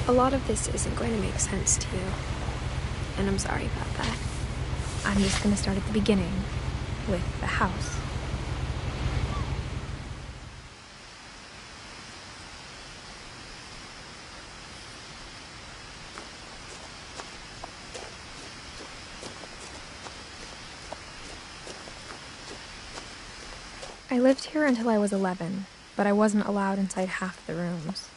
A lot of this isn't going to make sense to you, and I'm sorry about that. I'm just going to start at the beginning, with the house. I lived here until I was 11, but I wasn't allowed inside half the rooms.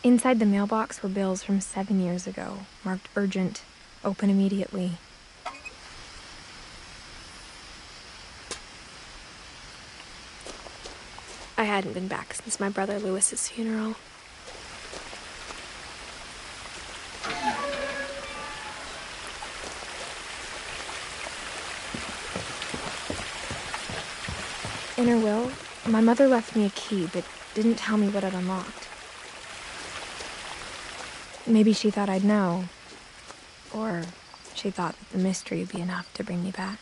Inside the mailbox were bills from 7 years ago, marked urgent, open immediately. I hadn't been back since my brother Lewis's funeral. In her will, my mother left me a key, but didn't tell me what it unlocked. Maybe she thought I'd know, or she thought that the mystery would be enough to bring me back.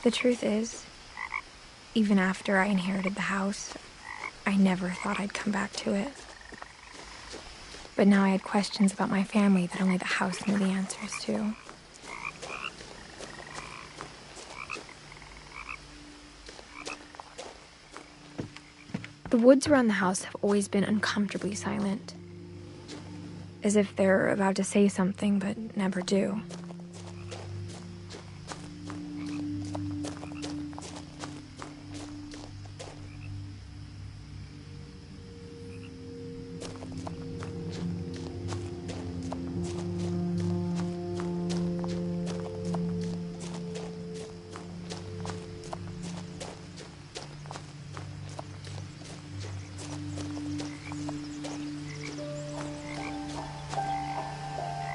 The truth is, even after I inherited the house, I never thought I'd come back to it. But now I had questions about my family that only the house knew the answers to. The woods around the house have always been uncomfortably silent, as if they're about to say something but never do.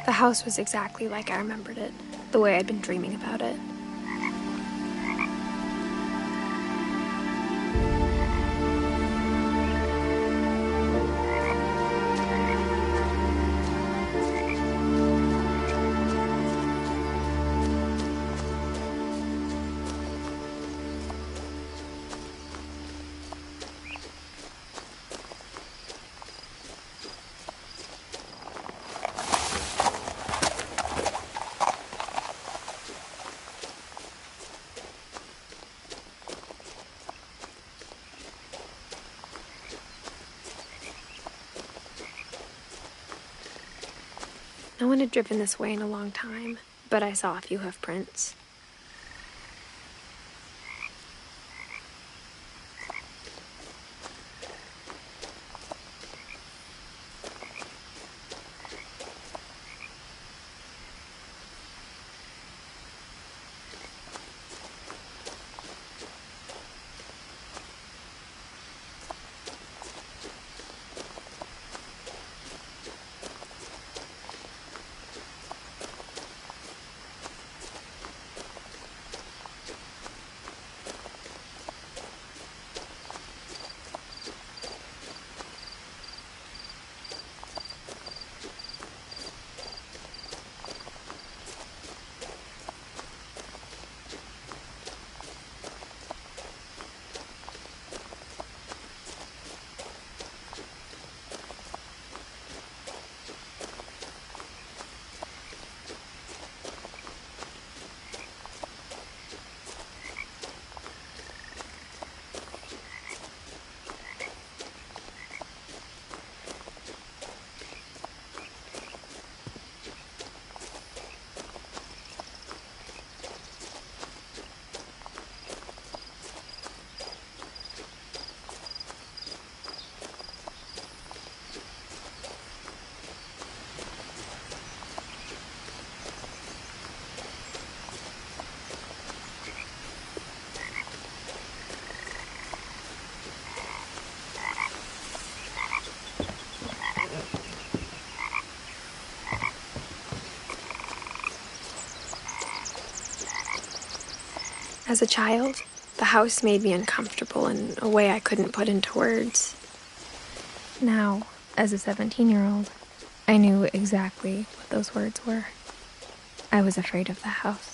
The house was exactly like I remembered it, the way I'd been dreaming about it. No one had driven this way in a long time, but I saw a few hoof prints. As a child, the house made me uncomfortable in a way I couldn't put into words. Now, as a 17-year-old, I knew exactly what those words were. I was afraid of the house.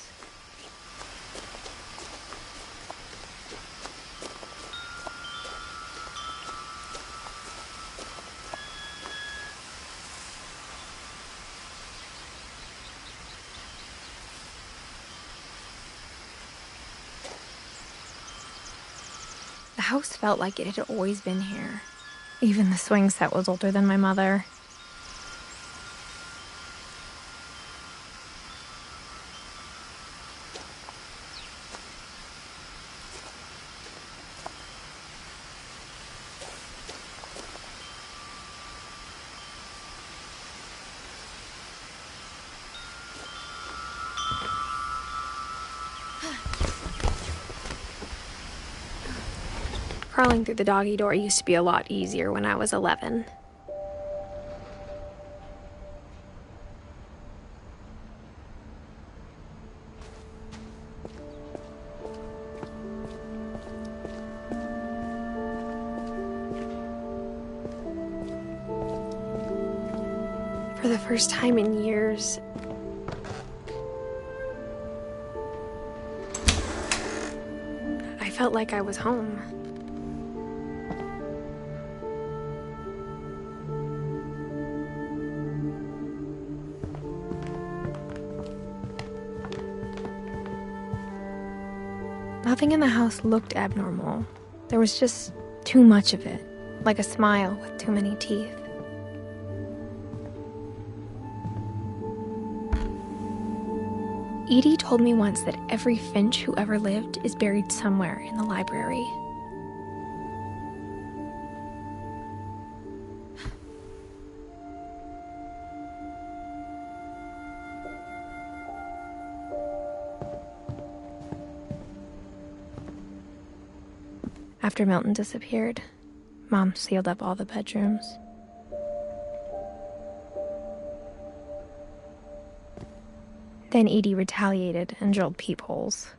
The house felt like it had always been here. Even the swing set was older than my mother. Crawling through the doggy door used to be a lot easier when I was 11. For the first time in years, I felt like I was home. Nothing in the house looked abnormal. There was just too much of it, like a smile with too many teeth. Edie told me once that every Finch who ever lived is buried somewhere in the library. After Milton disappeared, Mom sealed up all the bedrooms. Then Edie retaliated and drilled peepholes.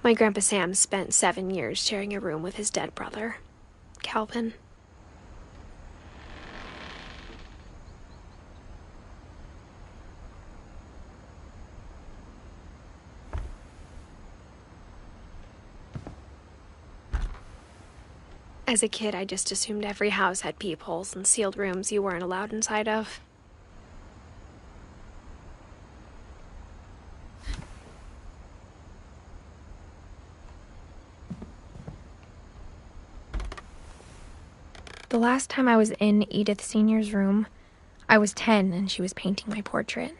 My Grandpa Sam spent 7 years sharing a room with his dead brother, Calvin. As a kid, I just assumed every house had peepholes and sealed rooms you weren't allowed inside of. The last time I was in Edith Sr.'s room, I was 10 and she was painting my portrait.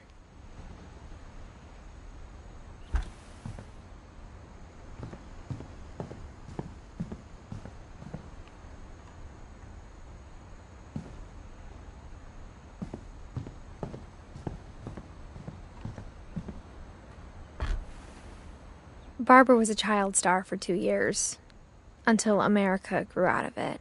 Barbara was a child star for 2 years, until America grew out of it.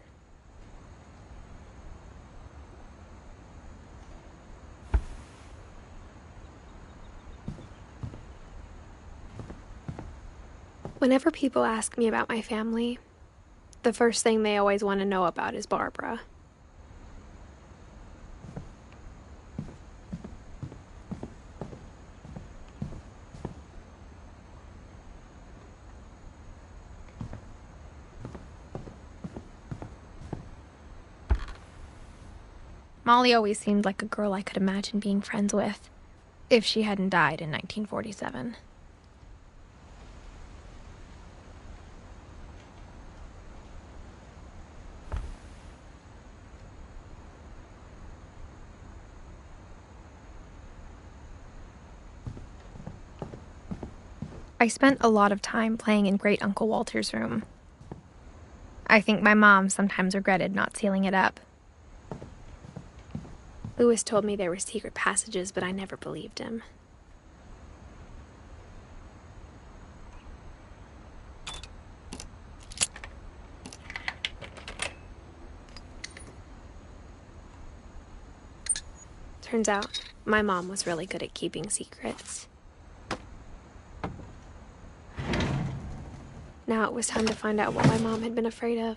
Whenever people ask me about my family, the first thing they always want to know about is Barbara. Molly always seemed like a girl I could imagine being friends with, if she hadn't died in 1947. I spent a lot of time playing in Great Uncle Walter's room. I think my mom sometimes regretted not sealing it up. Louis told me there were secret passages, but I never believed him. Turns out, my mom was really good at keeping secrets. Now it was time to find out what my mom had been afraid of.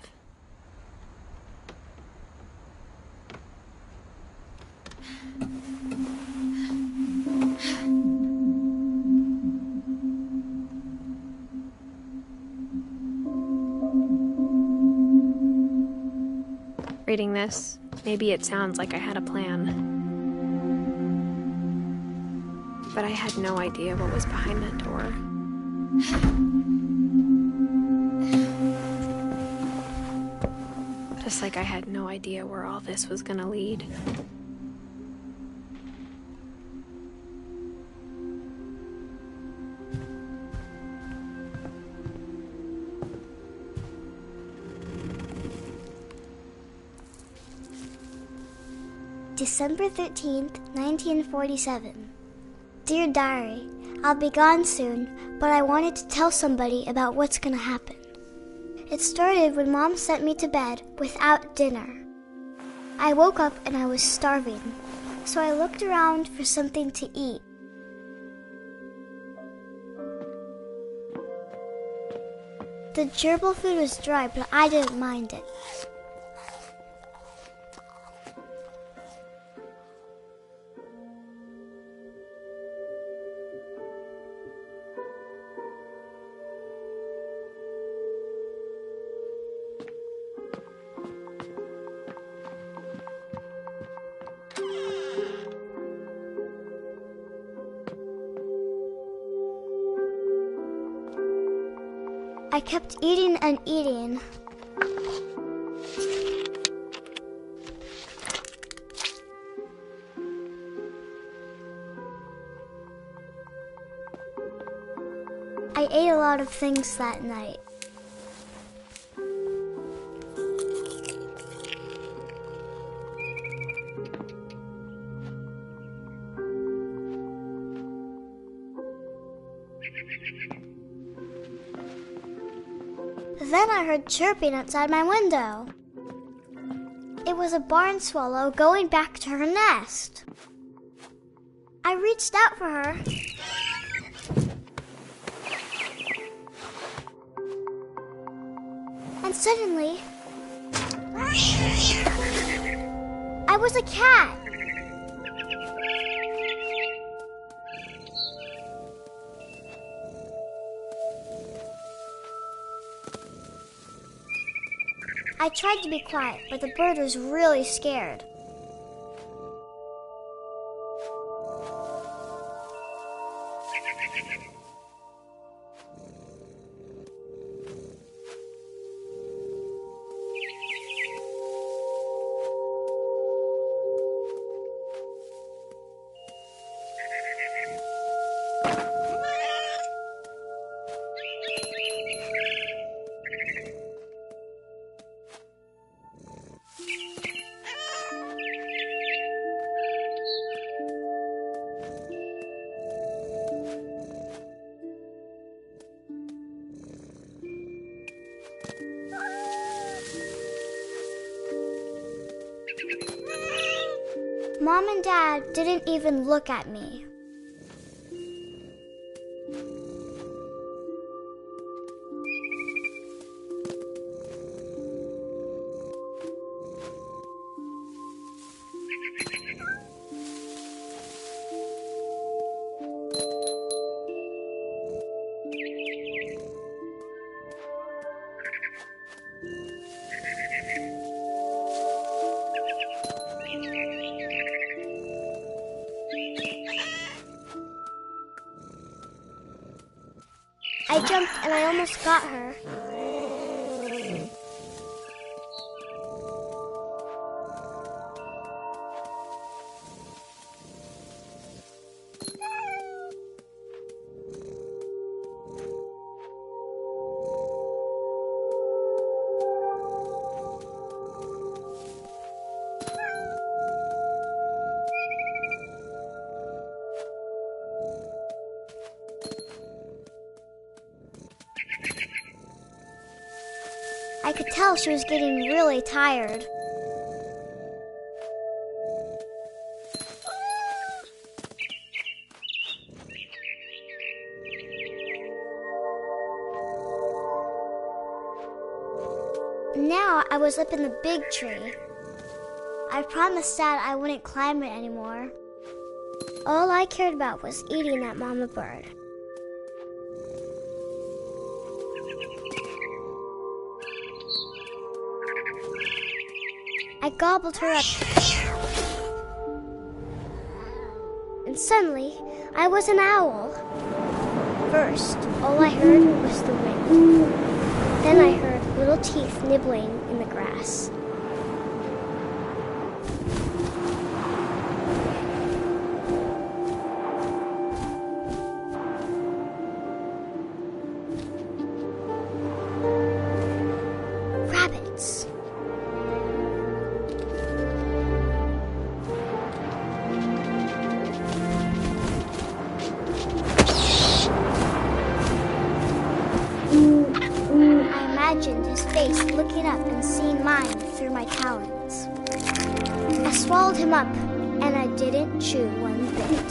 Reading this, maybe it sounds like I had a plan. But I had no idea what was behind that door. Just like I had no idea where all this was gonna lead. December 13th, 1947. Dear Diary, I'll be gone soon, but I wanted to tell somebody about what's gonna happen. It started when Mom sent me to bed without dinner. I woke up and I was starving, so I looked around for something to eat. The gerbil food was dry, but I didn't mind it. I kept eating and eating. I ate a lot of things that night. Then I heard chirping outside my window. It was a barn swallow going back to her nest. I reached out for her. And suddenly, I was a cat. I tried to be quiet, but the bird was really scared. Mom and Dad didn't even look at me. I jumped and I almost got her. I could tell she was getting really tired. now I was up in the big tree. I promised Dad I wouldn't climb it anymore. All I cared about was eating that mama bird. I gobbled her up. And suddenly, I was an owl. First, all I heard was the wind. Then I heard little teeth nibbling in the grass. Rabbits. I imagined his face looking up and seeing mine through my talons. I swallowed him up, and I didn't chew one bit.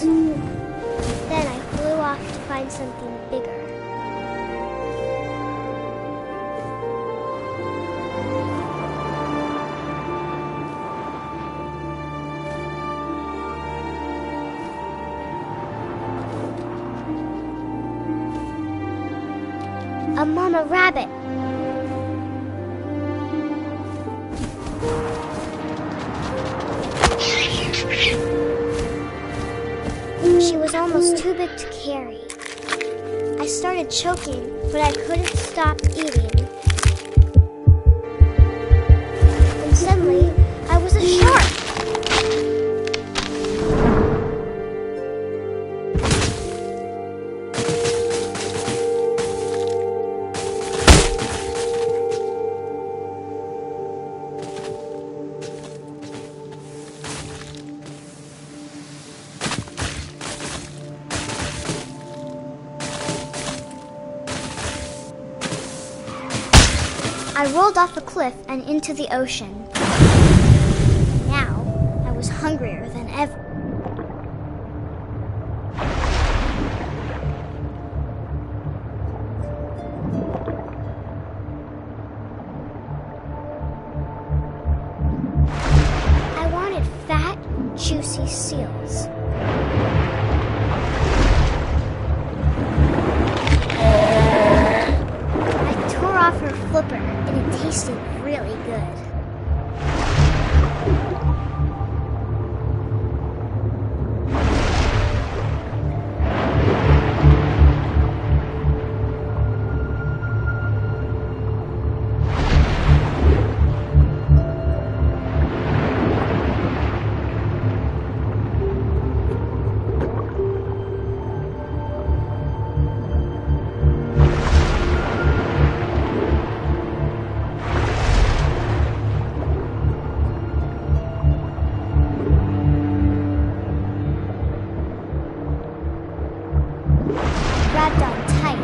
Then I flew off to find something bigger. A mama rabbit. She was almost too big to carry. I started choking, but I couldn't stop eating. And suddenly, I was a shark. I rolled off a cliff and into the ocean. Now, I was hungrier than ever. I wanted fat, juicy seals. Off her flipper, and it tasted really good. Grabbed on tight.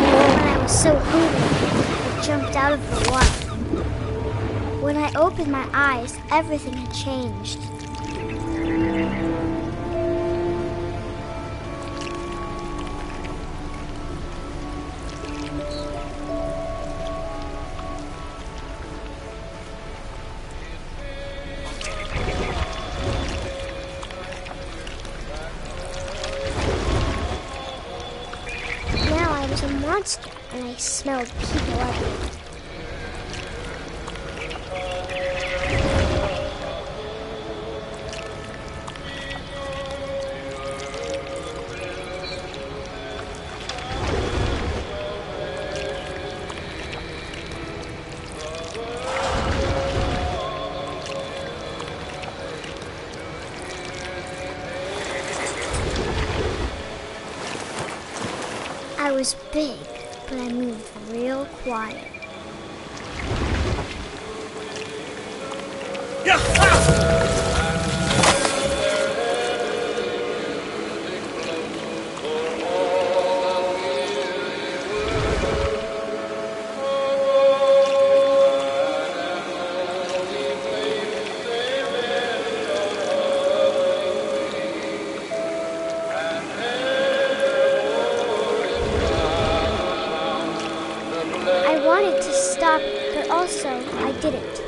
When I was so hungry, I jumped out of the water. When I opened my eyes, everything had changed. I was a monster, and I smelled people everywhere. I was big, but I moved real quiet. I wanted to stop, but all also, I didn't.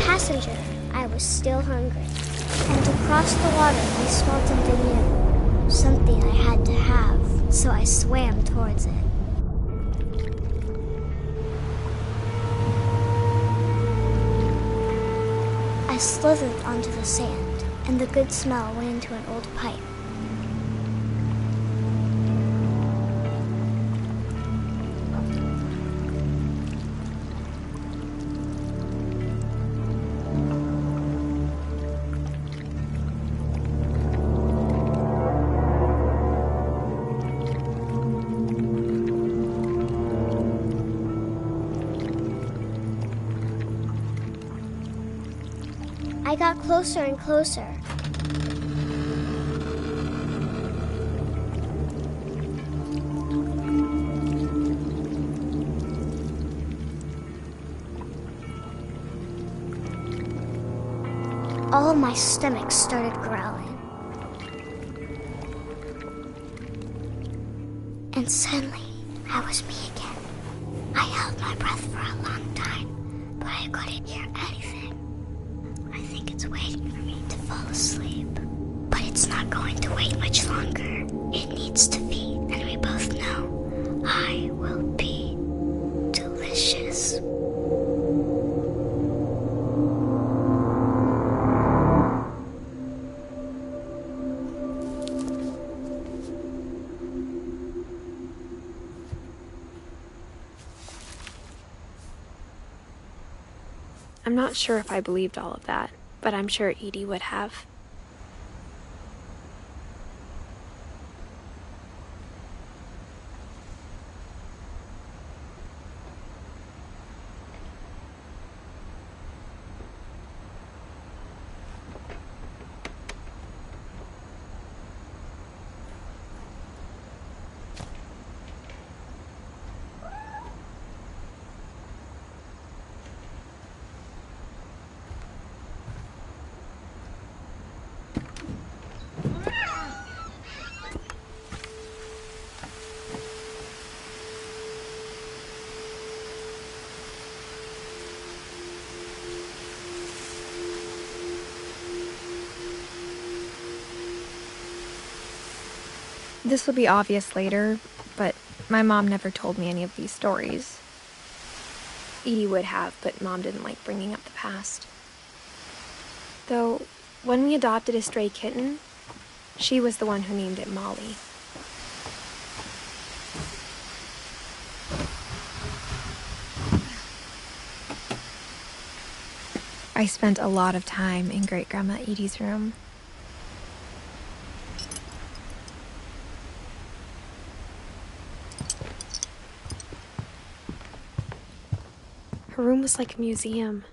Passenger, I was still hungry, and across the water I smelled something new, something I had to have, so I swam towards it. I slithered onto the sand, and the good smell went into an old pipe. I got closer and closer. All of my stomach started growling. And suddenly, I was me again. I held my breath for a long time, but I couldn't hear anything. I think it's waiting for me to fall asleep. But it's not going to wait much longer. It needs to feed, and we both know I will be delicious. I'm not sure if I believed all of that, but I'm sure Edie would have. This will be obvious later, but my mom never told me any of these stories. Edie would have, but Mom didn't like bringing up the past. Though, when we adopted a stray kitten, she was the one who named it Molly. I spent a lot of time in Great-Grandma Edie's room. Her room was like a museum.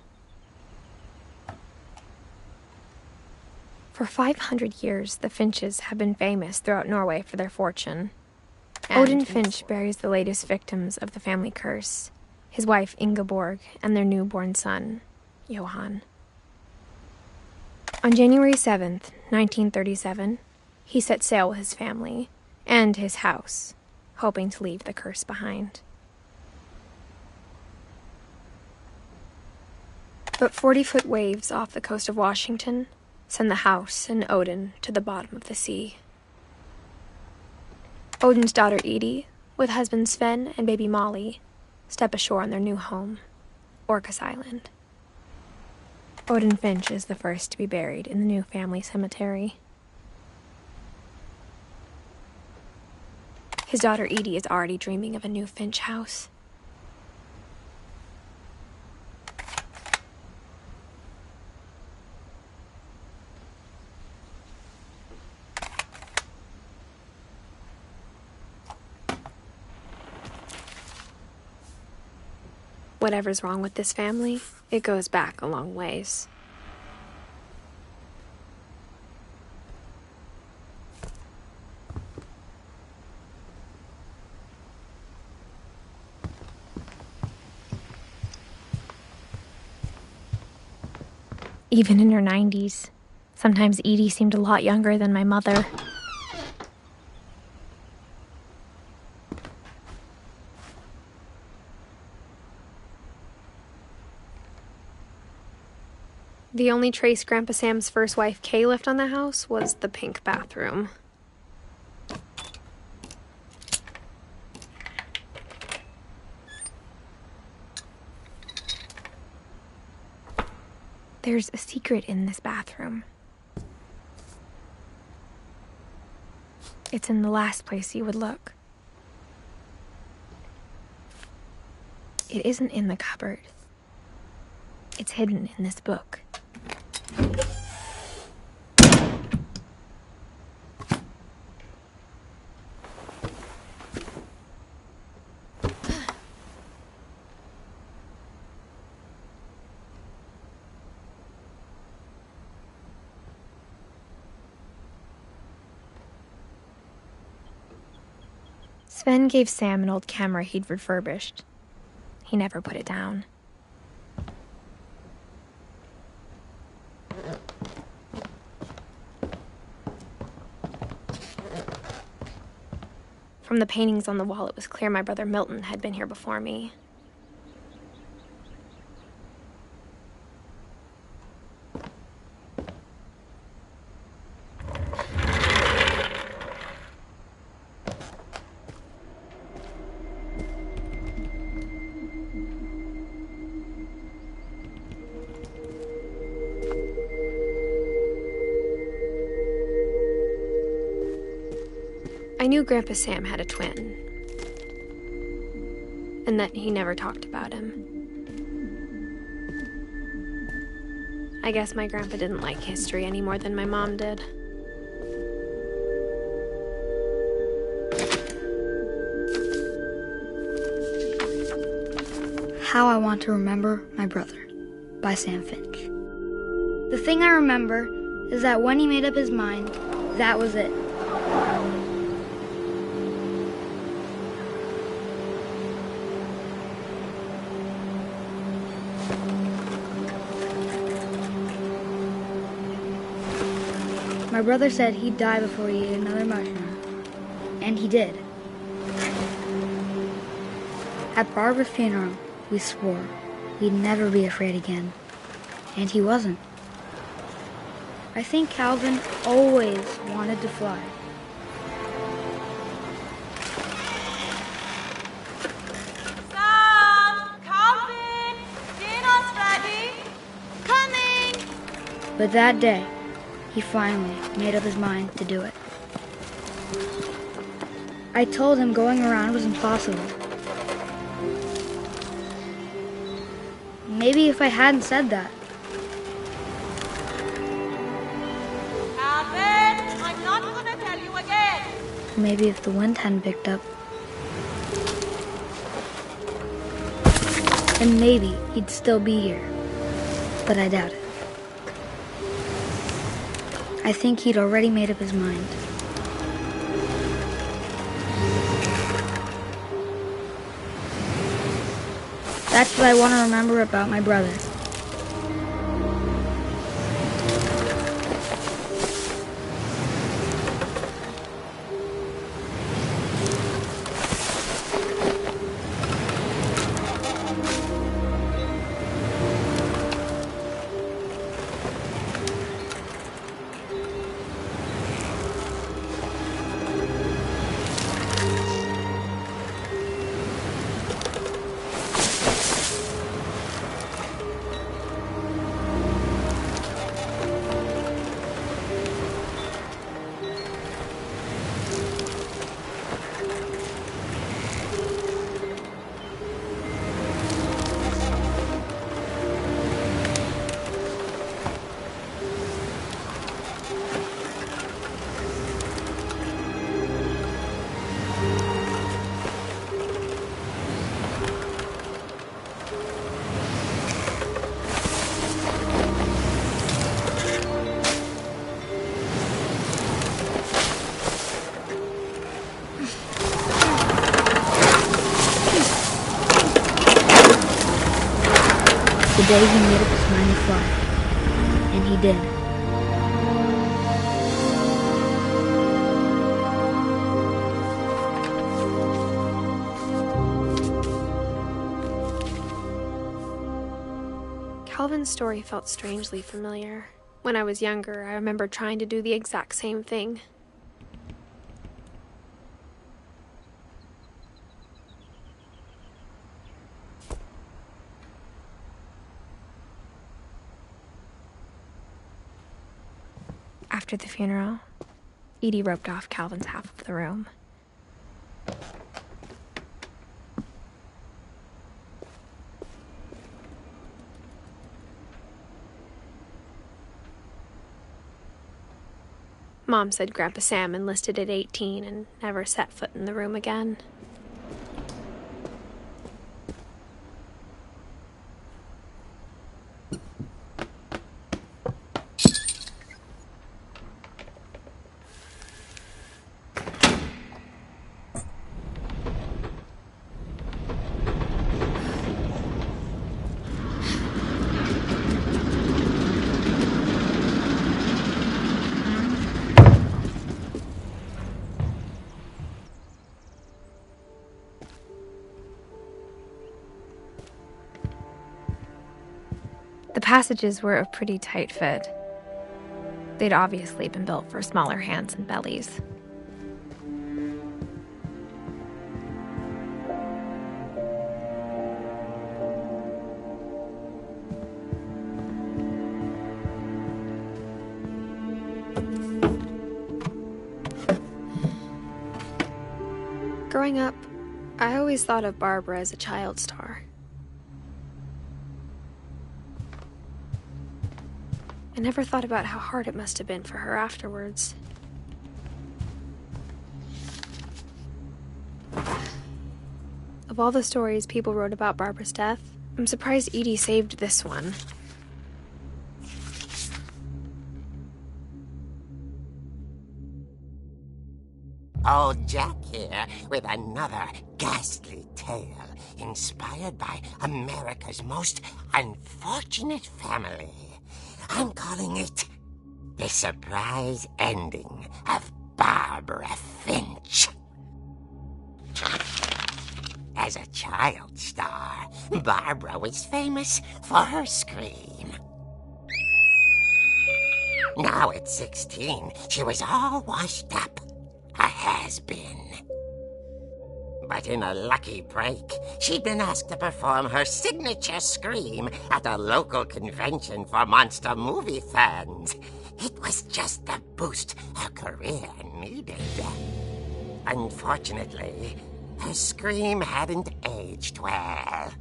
For 500 years, the Finches have been famous throughout Norway for their fortune. Odin Finch buries the latest victims of the family curse, his wife Ingeborg and their newborn son, Johan. On January 7th, 1937, he set sail with his family and his house, hoping to leave the curse behind. But 40-foot waves off the coast of Washington send the house and Odin to the bottom of the sea. Odin's daughter Edie, with husband Sven and baby Molly, step ashore on their new home, Orcas Island. Odin Finch is the first to be buried in the new family cemetery. His daughter Edie is already dreaming of a new Finch house. Whatever's wrong with this family, it goes back a long ways. Even in her 90s, sometimes Edie seemed a lot younger than my mother. The only trace Grandpa Sam's first wife, Kay, left on the house was the pink bathroom. There's a secret in this bathroom. It's in the last place you would look. It isn't in the cupboard. It's hidden in this book. Sven gave Sam an old camera he'd refurbished. He never put it down. From the paintings on the wall, it was clear my brother Milton had been here before me. I knew Grandpa Sam had a twin, and that he never talked about him. I guess my grandpa didn't like history any more than my mom did. How I Want to Remember My Brother by Sam Finch. The thing I remember is that when he made up his mind, that was it. My brother said he'd die before he ate another mushroom, and he did. At Barbara's funeral, we swore we'd never be afraid again, and he wasn't. I think Calvin always wanted to fly. Sam! Calvin! Dinner's ready! Coming! But that day, he finally made up his mind to do it. I told him going around was impossible. Maybe if I hadn't said that. Calvin, I'm not gonna tell you again. Maybe if the wind hadn't picked up. And maybe he'd still be here. But I doubt it. I think he'd already made up his mind. That's what I want to remember about my brother. the day he made up his mind to fly. And he did. Calvin's story felt strangely familiar. When I was younger, I remember trying to do the exact same thing. After the funeral, Edie roped off Calvin's half of the room. Mom said Grandpa Sam enlisted at 18 and never set foot in the room again. The passages were a pretty tight fit. They'd obviously been built for smaller hands and bellies. Growing up, I always thought of Barbara as a child star. I never thought about how hard it must have been for her afterwards. Of all the stories people wrote about Barbara's death, I'm surprised Edie saved this one. Old Jack here with another ghastly tale inspired by America's most unfortunate family. I'm calling it The Surprise Ending of Barbara Finch. As a child star, Barbara was famous for her scream. Now at 16, she was all washed up. A has-been. But in a lucky break, she'd been asked to perform her signature scream at a local convention for monster movie fans. It was just the boost her career needed. Unfortunately, her scream hadn't aged well.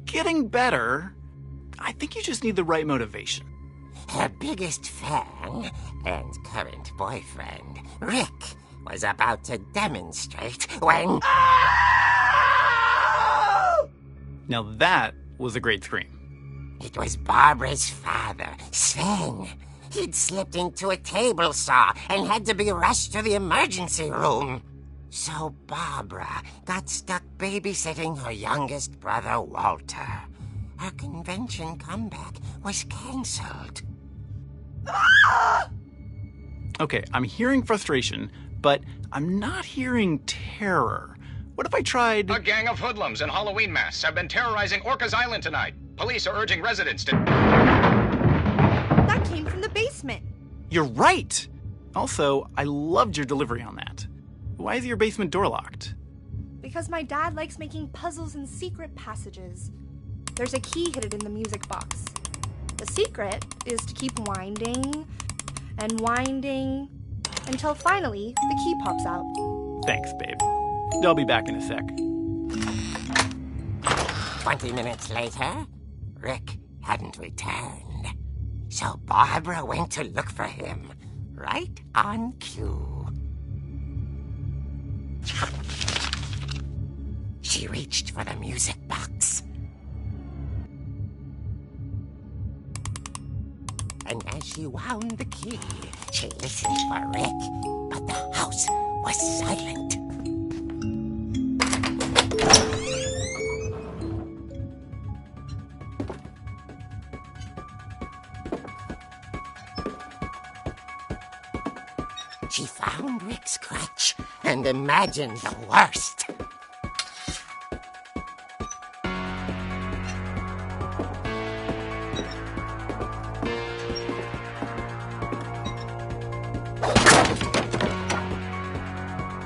Getting better. I think you just need the right motivation. Her biggest fan and current boyfriend, Rick, was about to demonstrate when... Now that was a great scream. It was Barbara's father, Sven. He'd slipped into a table saw and had to be rushed to the emergency room. So Barbara got stuck babysitting her youngest brother, Walter. Her convention comeback was cancelled. Okay, I'm hearing frustration, but I'm not hearing terror. What if I tried... A gang of hoodlums in Halloween masks have been terrorizing Orcas Island tonight. Police are urging residents to... That came from the basement. You're right! Also, I loved your delivery on that. Why is your basement door locked? Because my dad likes making puzzles and secret passages. There's a key hidden in the music box. The secret is to keep winding and winding until finally the key pops out. Thanks, babe. I'll be back in a sec. 20 minutes later, Rick hadn't returned. So Barbara went to look for him, right on cue. She reached for the music box. And as she wound the key, she listened for Rick, but the house was silent. found Rick's crutch and imagined the worst.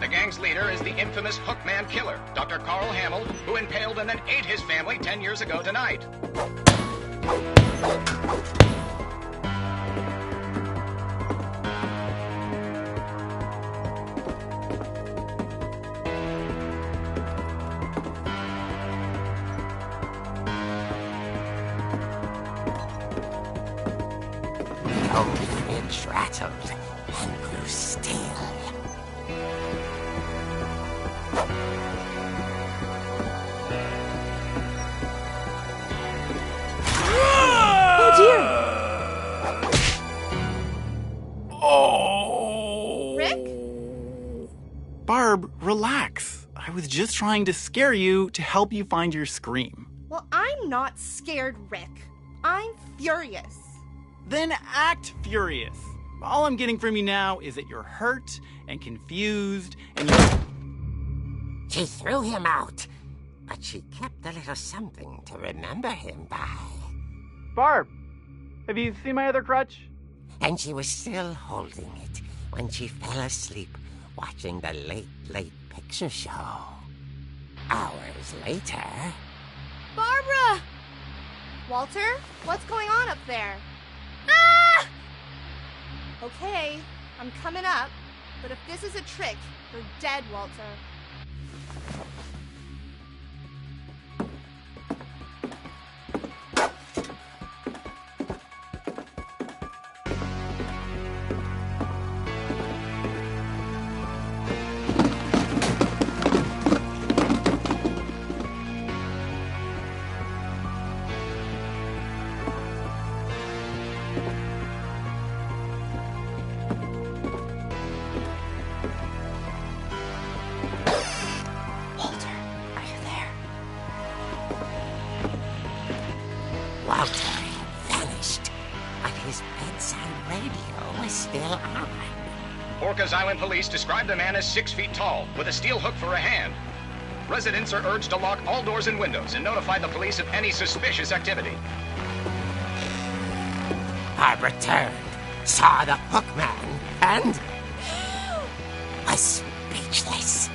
The gang's leader is the infamous Hookman killer, Dr. Carl Hamill, who impaled and then ate his family 10 years ago tonight. The old fridge rattled and grew still. Oh dear! Oh! Rick? Barb, relax. I was just trying to scare you to help you find your scream. Well, I'm not scared, Rick. I'm furious. Then act furious. All I'm getting from you now is that you're hurt and confused and you're... She threw him out, but she kept a little something to remember him by. Barb, have you seen my other crutch? And she was still holding it when she fell asleep watching the late picture show. Hours later... Barbara! Walter, what's going on up there? Ah! Okay, I'm coming up, but if this is a trick, you're dead, Walter. Walter had vanished, but his bedside radio was still on. Orcas Island police describe the man as 6 feet tall, with a steel hook for a hand. Residents are urged to lock all doors and windows and notify the police of any suspicious activity. Barbara turned, saw the hookman, and was speechless.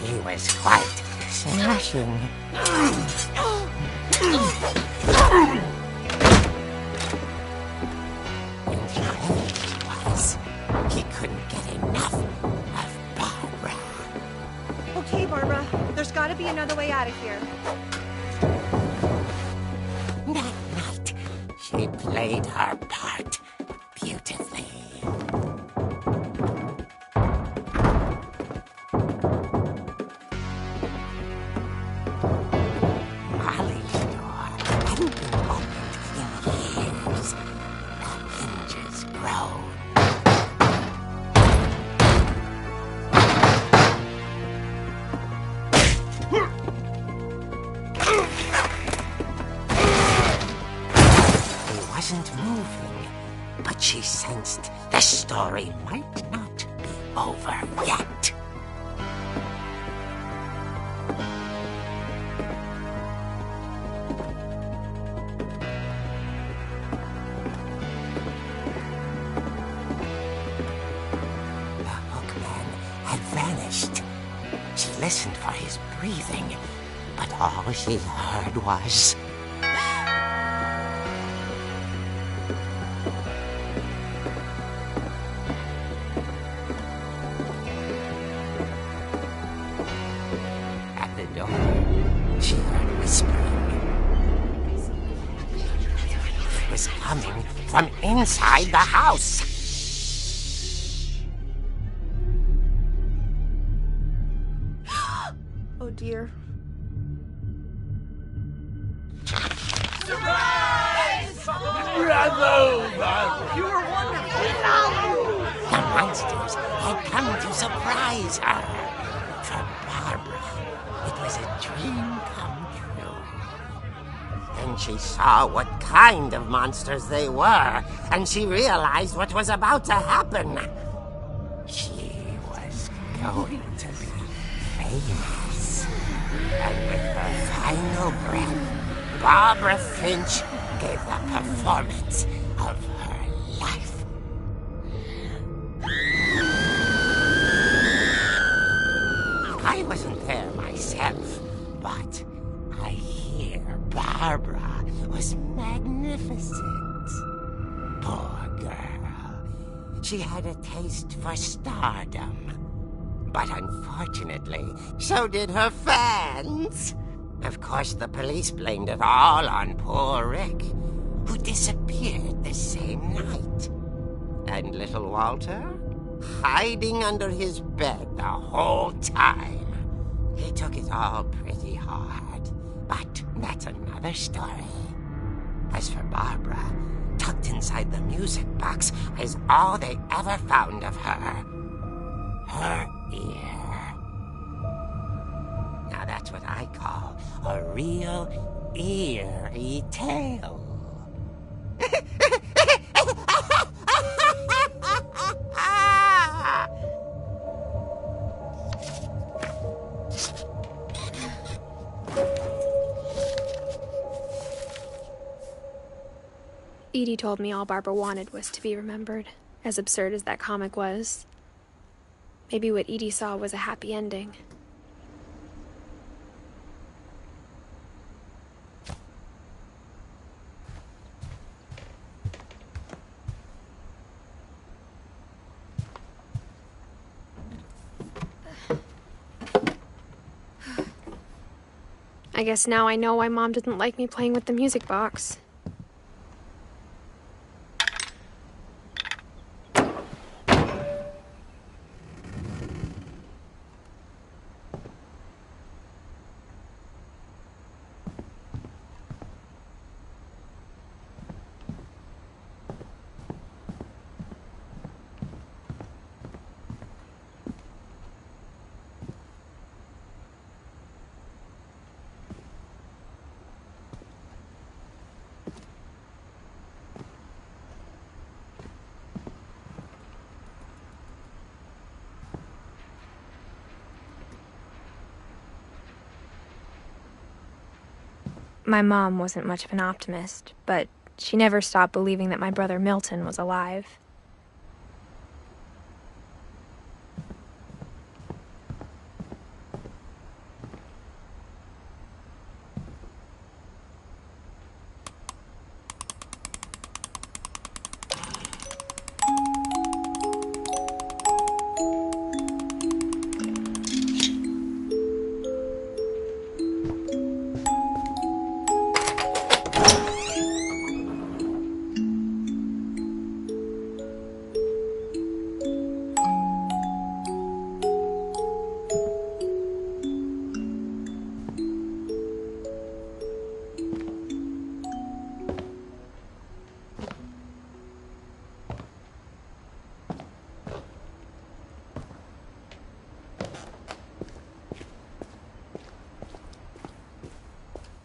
He was quite smashing. And he was. He couldn't get enough of Barbara. Okay, Barbara, there's gotta be another way out of here. That night, she played her part beautifully. Molly's door hadn't been opened in years. The hinges groaned. He wasn't moving, but she sensed the story might not be over yet. The hookman had vanished. She listened for his breathing, but all she heard was... At the door, she heard whispering. It was coming from inside the house. Oh dear. The monsters had come to surprise her. For Barbara, it was a dream come true. Then she saw what kind of monsters they were, and she realized what was about to happen. She going to be famous. And with her final breath, Barbara Finch gave the performance of her life. I wasn't there myself, but I hear Barbara was magnificent. Poor girl. She had a taste for stardom. But unfortunately, so did her fans. Of course, the police blamed it all on poor Rick, who disappeared the same night. And little Walter, hiding under his bed the whole time. He took it all pretty hard, but that's another story. As for Barbara, tucked inside the music box is all they ever found of her. Her ear. Now that's what I call a real eerie tale. Edie told me all Barbara wanted was to be remembered, as absurd as that comic was. Maybe what Edie saw was a happy ending. I guess now I know why Mom didn't like me playing with the music box. My mom wasn't much of an optimist, but she never stopped believing that my brother Milton was alive.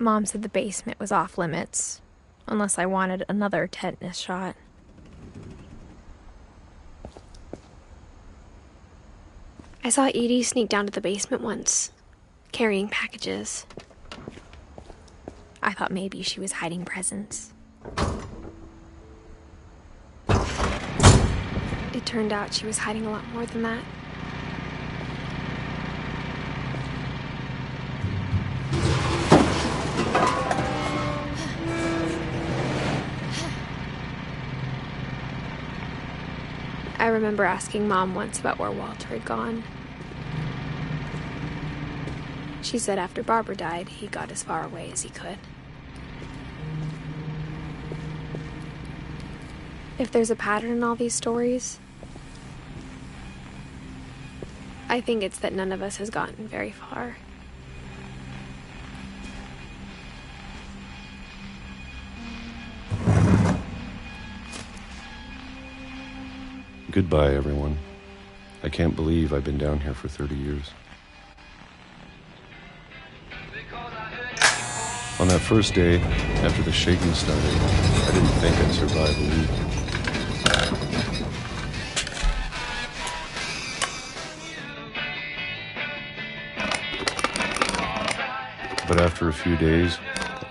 Mom said the basement was off limits, unless I wanted another tetanus shot. I saw Edie sneak down to the basement once, carrying packages. I thought maybe she was hiding presents. It turned out she was hiding a lot more than that. I remember asking Mom once about where Walter had gone. She said after Barbara died, he got as far away as he could. If there's a pattern in all these stories, I think it's that none of us has gotten very far. Goodbye, everyone. I can't believe I've been down here for 30 years. On that first day, after the shaking started, I didn't think I'd survive a week. But after a few days,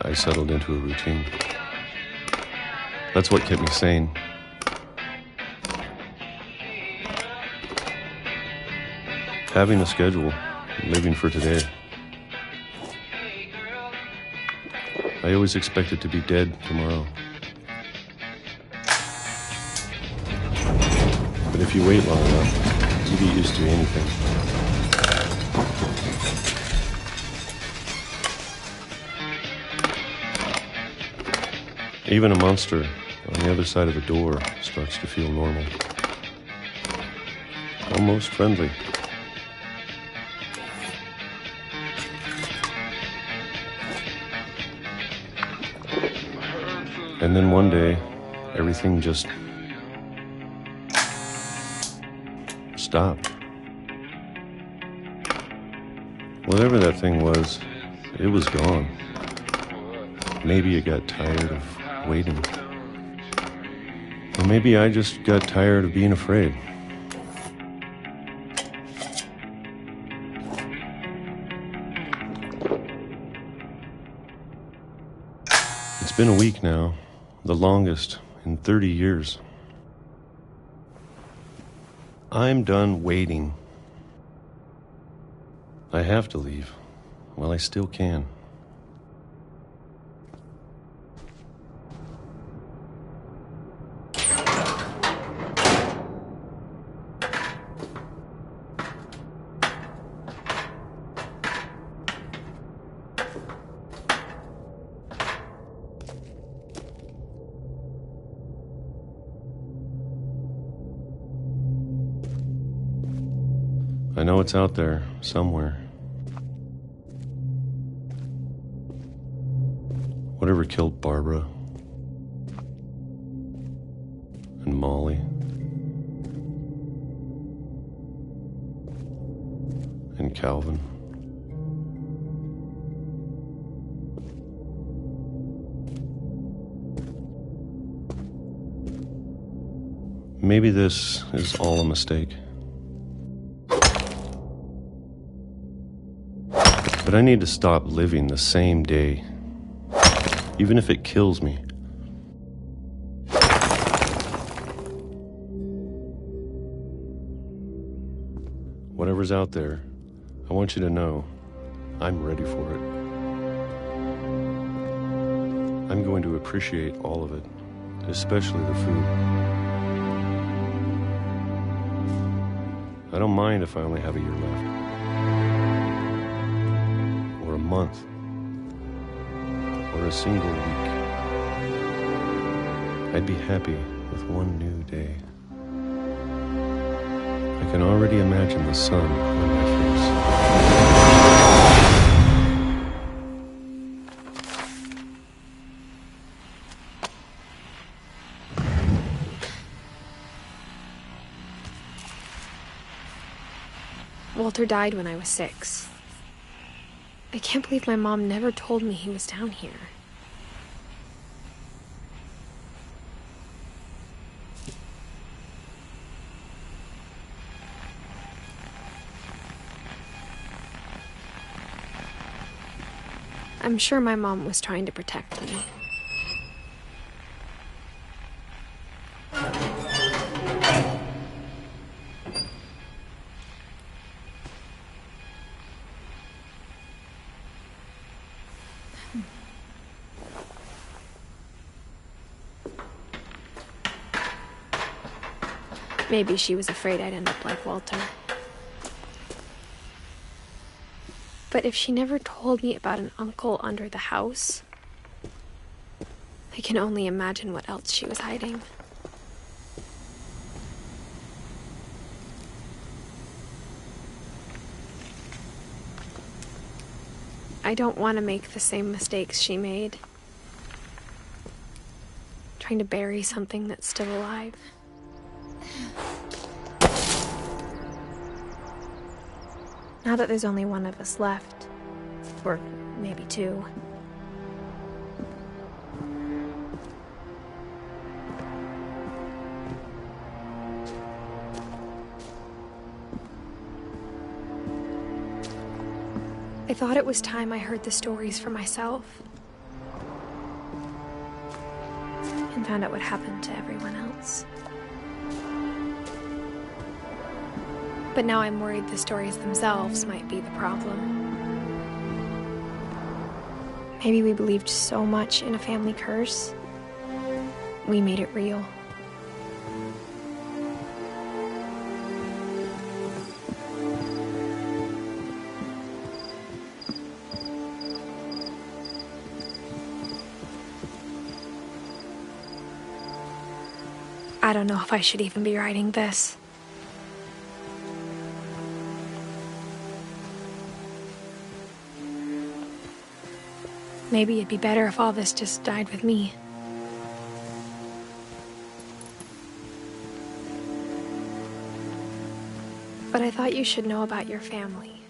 I settled into a routine. That's what kept me sane. Having a schedule, living for today. I always expected to be dead tomorrow. But if you wait long enough, you get used to anything. Even a monster on the other side of the door starts to feel normal. Almost friendly. And then one day, everything just stopped. Whatever that thing was, it was gone. Maybe it got tired of waiting. Or maybe I just got tired of being afraid. It's been a week now, the longest in 30 years. I'm done waiting. I have to leave while I still can. I know it's out there, somewhere. Whatever killed Barbara and Molly and Calvin. Maybe this is all a mistake. But I need to stop living the same day, even if it kills me. Whatever's out there, I want you to know I'm ready for it. I'm going to appreciate all of it, especially the food. I don't mind if I only have a year left. Or a month. Or a single week. I'd be happy with one new day. I can already imagine the sun on my Walter died when I was 6. I can't believe my mom never told me he was down here. I'm sure my mom was trying to protect me. Maybe she was afraid I'd end up like Walter. But if she never told me about an uncle under the house, I can only imagine what else she was hiding. I don't want to make the same mistakes she made. Trying to bury something that's still alive. Now that there's only one of us left, or maybe 2, I thought it was time I heard the stories for myself. And found out what happened to everyone else. But now I'm worried the stories themselves might be the problem. Maybe we believed so much in a family curse, we made it real. I don't know if I should even be writing this. Maybe it'd be better if all this just died with me. But I thought you should know about your family.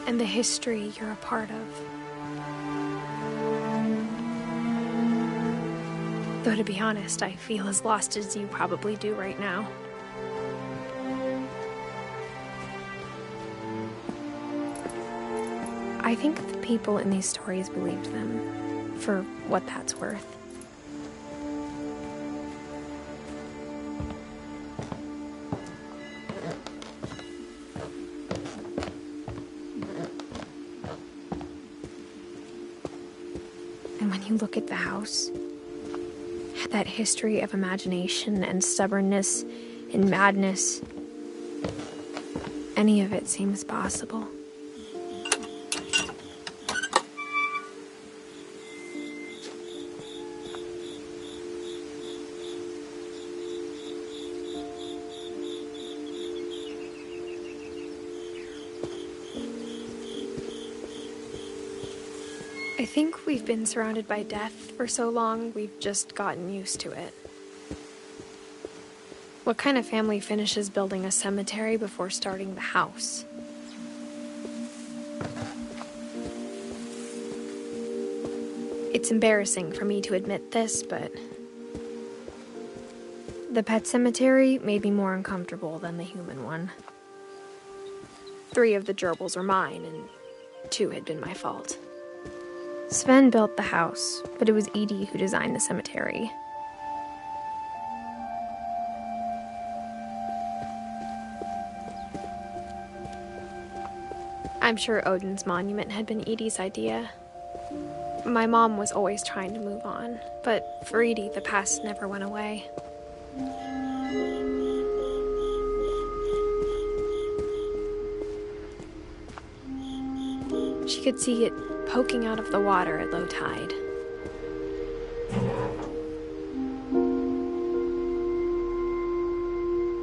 And the history you're a part of. Though to be honest, I feel as lost as you probably do right now. I think the people in these stories believed them, for what that's worth. And when you look at the house, that history of imagination and stubbornness and madness, any of it seems possible. I think we've been surrounded by death for so long, we've just gotten used to it. What kind of family finishes building a cemetery before starting the house? It's embarrassing for me to admit this, but the pet cemetery made me more uncomfortable than the human one. 3 of the gerbils were mine, and 2 had been my fault. Sven built the house, but it was Edie who designed the cemetery. I'm sure Odin's monument had been Edie's idea. My mom was always trying to move on, but for Edie, the past never went away. She could see it poking out of the water at low tide.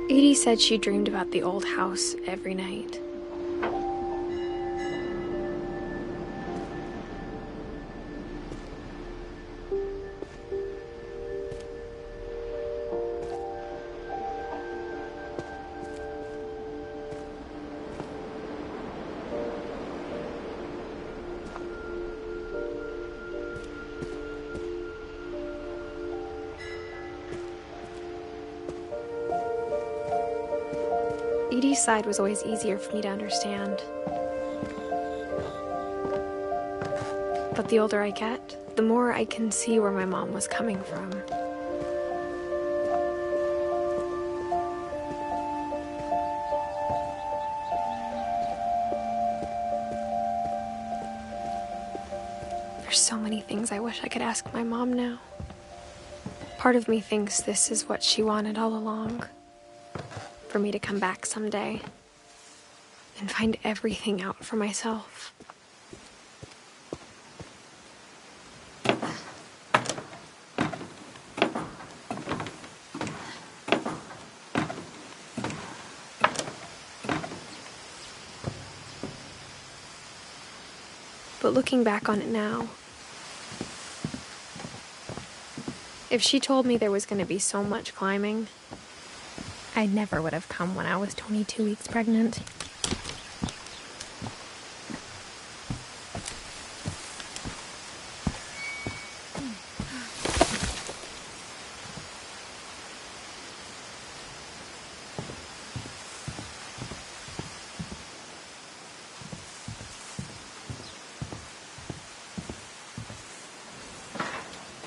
Edie said she dreamed about the old house every night. Edie's side was always easier for me to understand. But the older I get, the more I can see where my mom was coming from. There's so many things I wish I could ask my mom now. Part of me thinks this is what she wanted all along. For me to come back someday and find everything out for myself. But looking back on it now, if she told me there was going to be so much climbing, I never would have come when I was 22 weeks pregnant.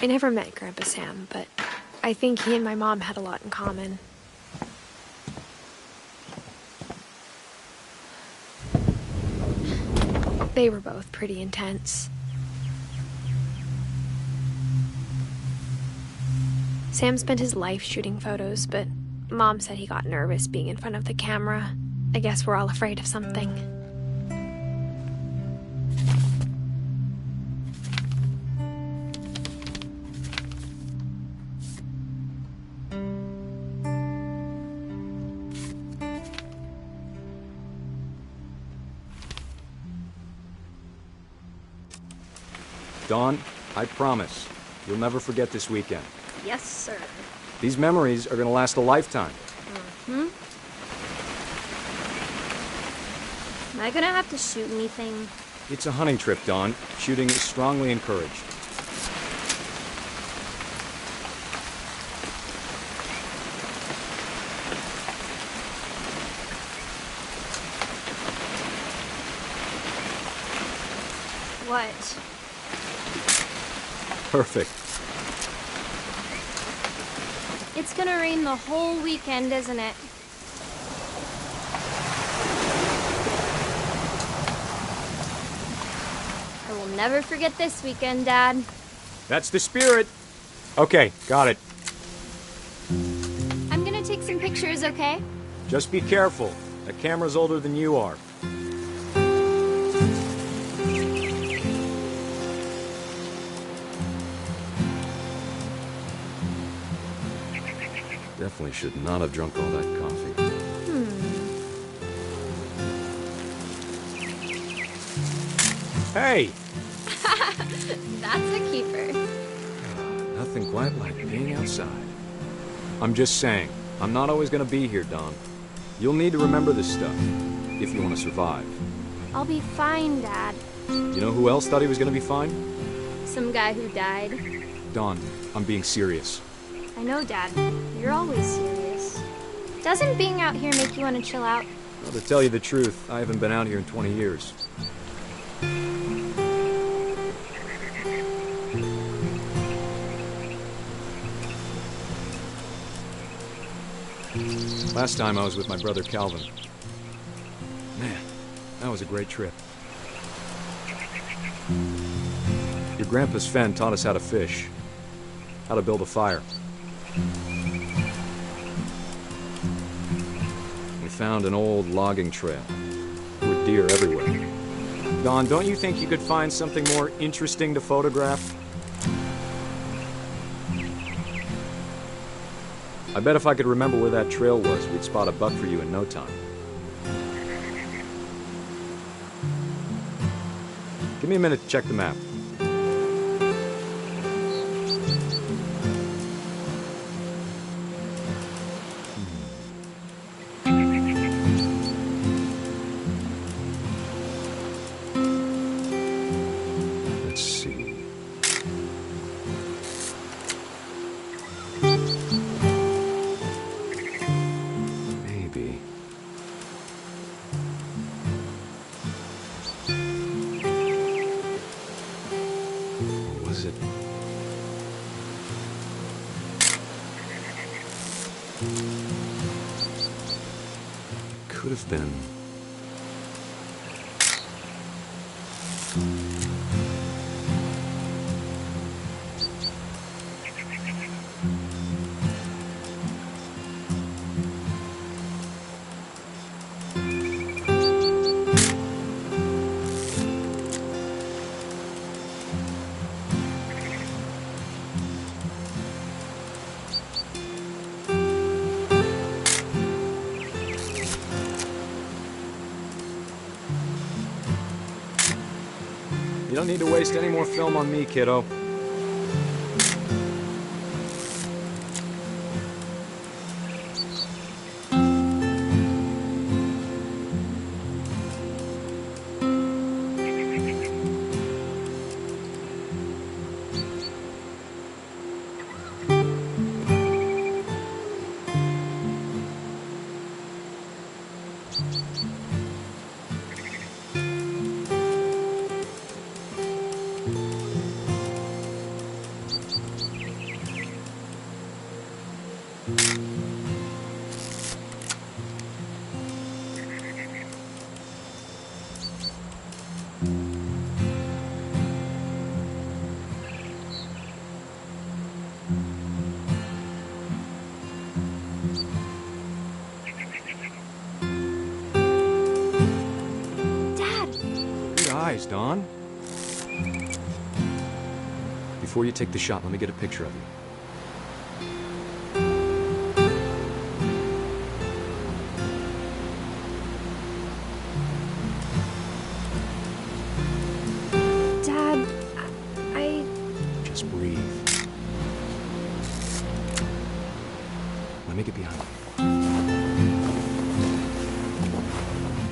I never met Grandpa Sam, but I think he and my mom had a lot in common. They were both pretty intense. Sam spent his life shooting photos, but Mom said he got nervous being in front of the camera. I guess we're all afraid of something. Dawn, I promise, you'll never forget this weekend. Yes, sir. These memories are gonna last a lifetime. Am I gonna have to shoot anything? It's a hunting trip, Dawn. Shooting is strongly encouraged. What? Perfect. It's gonna rain the whole weekend, isn't it? I will never forget this weekend, Dad. That's the spirit. Okay, got it. I'm gonna take some pictures, okay? Just be careful. That camera's older than you are. Definitely should not have drunk all that coffee. Hey! That's a keeper. Nothing quite like being outside. I'm just saying, I'm not always gonna be here, Dawn. You'll need to remember this stuff, if you want to survive. I'll be fine, Dad. You know who else thought he was gonna be fine? Some guy who died. Dawn, I'm being serious. I know, Dad. You're always serious. Doesn't being out here make you want to chill out? Well, to tell you the truth, I haven't been out here in 20 years. Last time I was with my brother Calvin. Man, that was a great trip. Your grandpa Sven taught us how to fish, how to build a fire. We found an old logging trail. There were deer everywhere. Dawn, don't you think you could find something more interesting to photograph? I bet if I could remember where that trail was, we'd spot a buck for you in no time. Give me a minute to check the map. Let's see. Maybe. Or was it? Could have been. You don't need to waste any more film on me, kiddo. Eyes, Dawn. Before you take the shot, let me get a picture of you. Dad, I... Just breathe. Let me get behind you.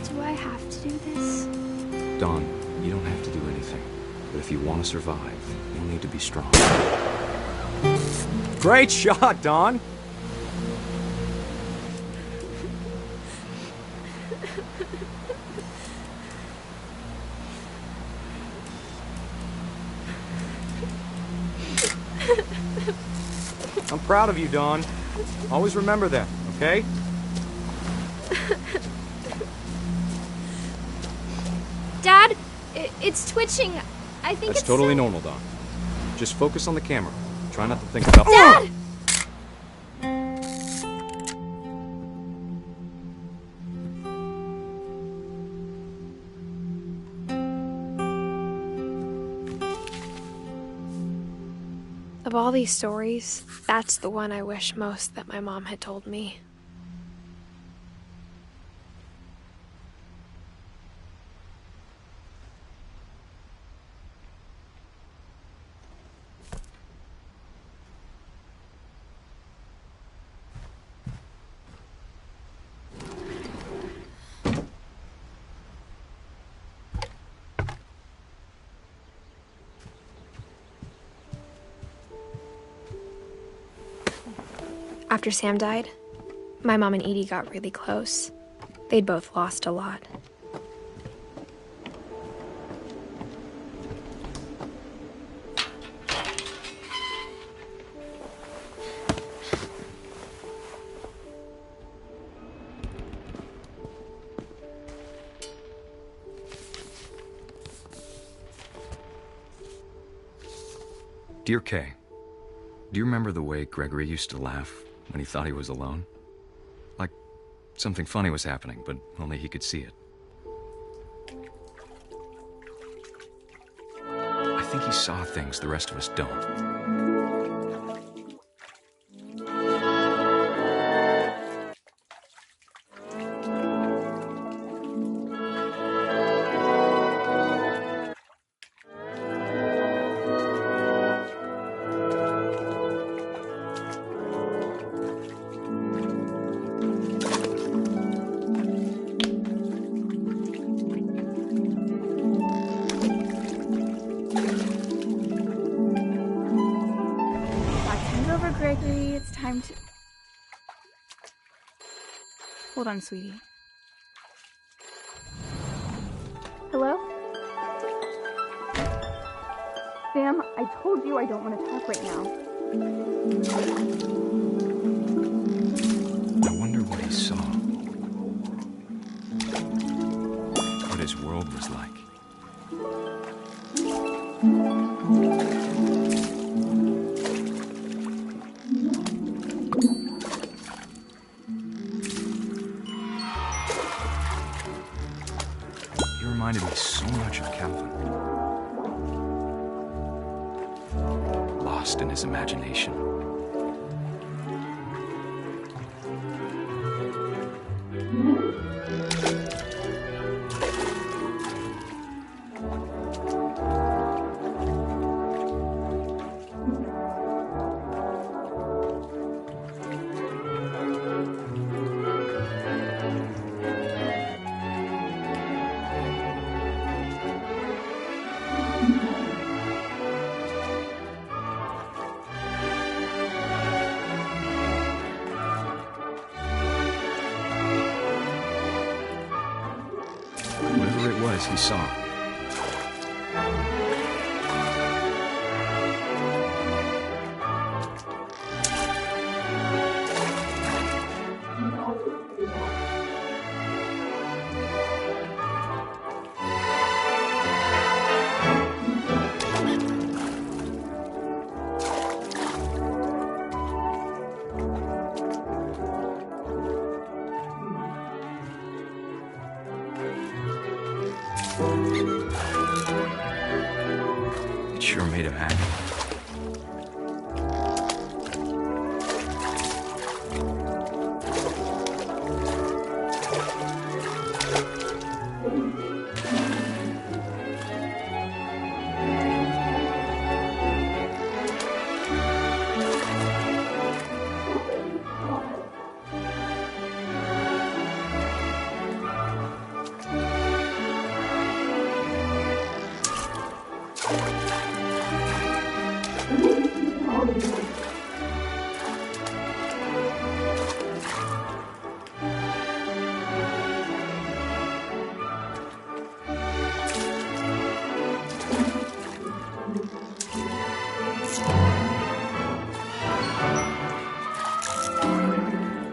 Do I have to do this? Dawn, you don't have to do anything. But if you want to survive, you'll need to be strong. Great shot, Dawn! I'm proud of you, Dawn. Always remember that, okay? Dad, it's twitching. I think That's it's totally normal, Dawn. Just focus on the camera. Try not to think about... Dad! Of all these stories, that's the one I wish most that my mom had told me. After Sam died, my mom and Edie got really close. They'd both lost a lot. Dear Kay, do you remember the way Gregory used to laugh when he thought he was alone? Like something funny was happening, but only he could see it. I think he saw things the rest of us don't. Gregory, it's time to... Hold on, sweetie. Hello? Sam, I told you I don't want to talk right now. I wonder what he saw. What his world was like. Reminded me so much of Calvin. Lost in his imagination. Whatever it was, he saw. sure made him happy.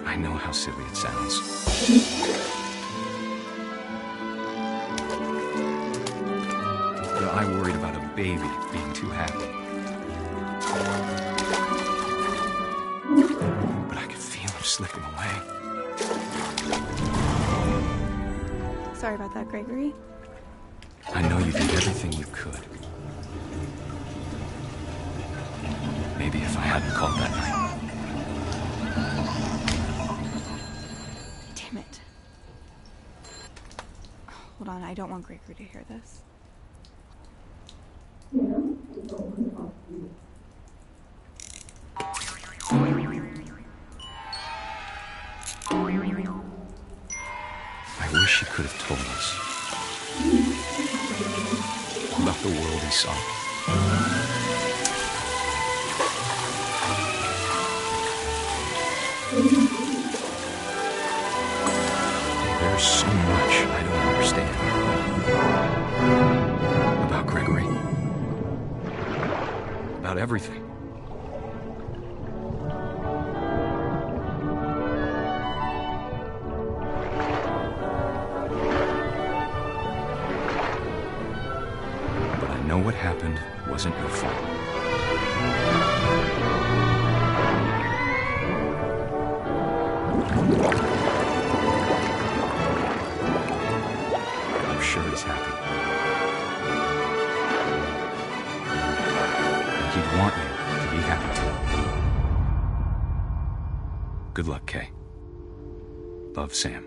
I know how silly it sounds. But I worried about a baby being too happy. But I could feel him slipping away. Sorry about that, Gregory. I know you did everything you could. Maybe if I hadn't called that night. Damn it. Hold on, I don't want Gregory to hear this. I wish he could have told us about the world he saw. There's so much I don't understand about Gregory, about everything. But I know what happened wasn't your fault. I'm sure he's happy. And he'd want you to be happy too. Good luck, Kay. Love, Sam.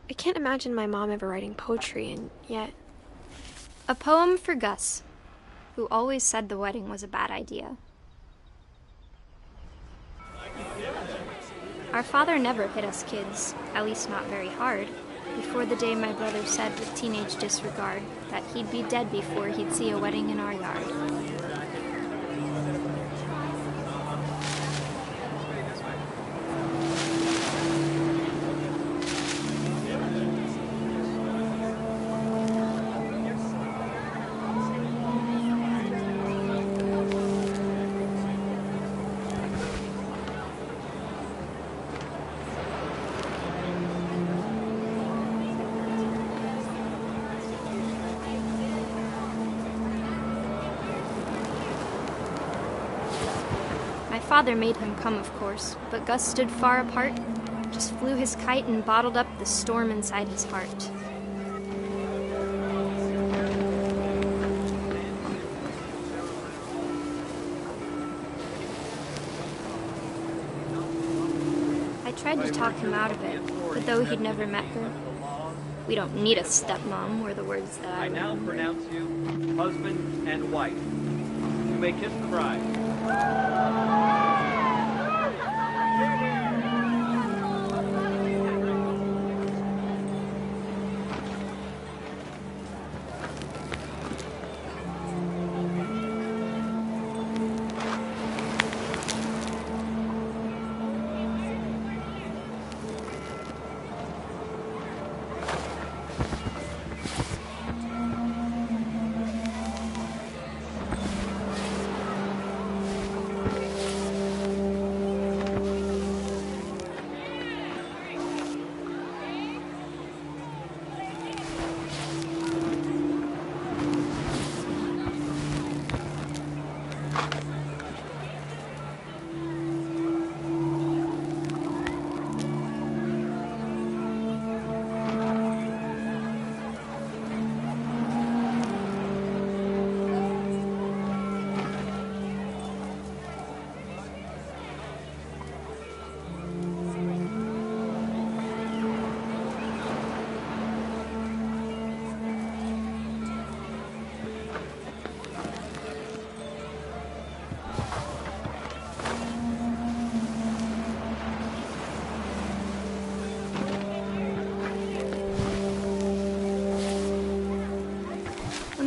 I can't imagine my mom ever writing poetry, and yet... A poem for Gus, who always said the wedding was a bad idea. Our father never hit us kids, at least not very hard, before the day my brother said with teenage disregard that he'd be dead before he'd see a wedding in our yard. My father made him come, of course, but Gus stood far apart, just flew his kite and bottled up the storm inside his heart. I tried to talk him out of it, but though he'd never met her, "We don't need a stepmom," were the words that I now remember. pronounce you husband and wife. You may kiss the bride.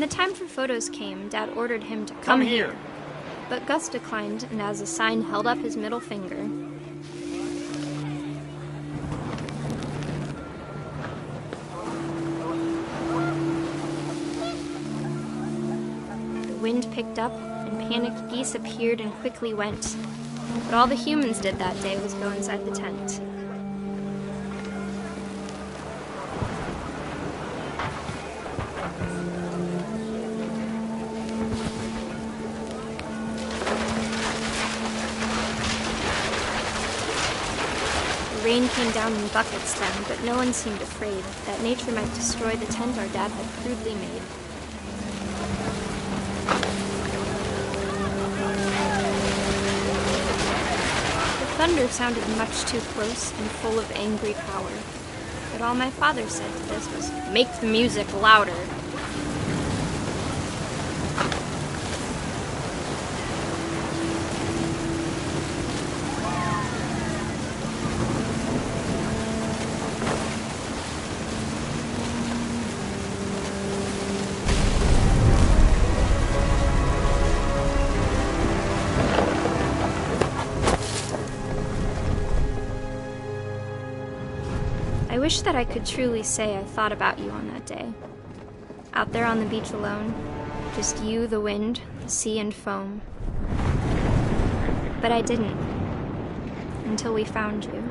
When the time for photos came, Dad ordered him to come here. But Gus declined, and as a sign held up his middle finger. The wind picked up, and panicked geese appeared and quickly went. But all the humans did that day was go inside the tent. The rain came down in buckets then, but no one seemed afraid that nature might destroy the tent our dad had crudely made. The thunder sounded much too close and full of angry power, but all my father said to this was, "Make the music louder." I wish that I could truly say I thought about you on that day. Out there on the beach alone, just you, the wind, the sea, and foam. But I didn't, until we found you.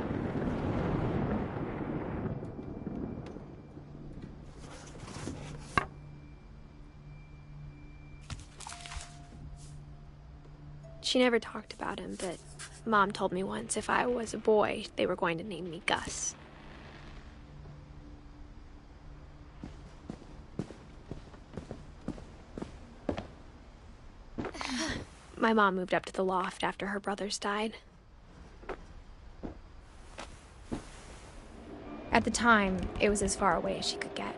She never talked about him, but Mom told me once if I was a boy, they were going to name me Gus. My mom moved up to the loft after her brothers died. At the time, it was as far away as she could get.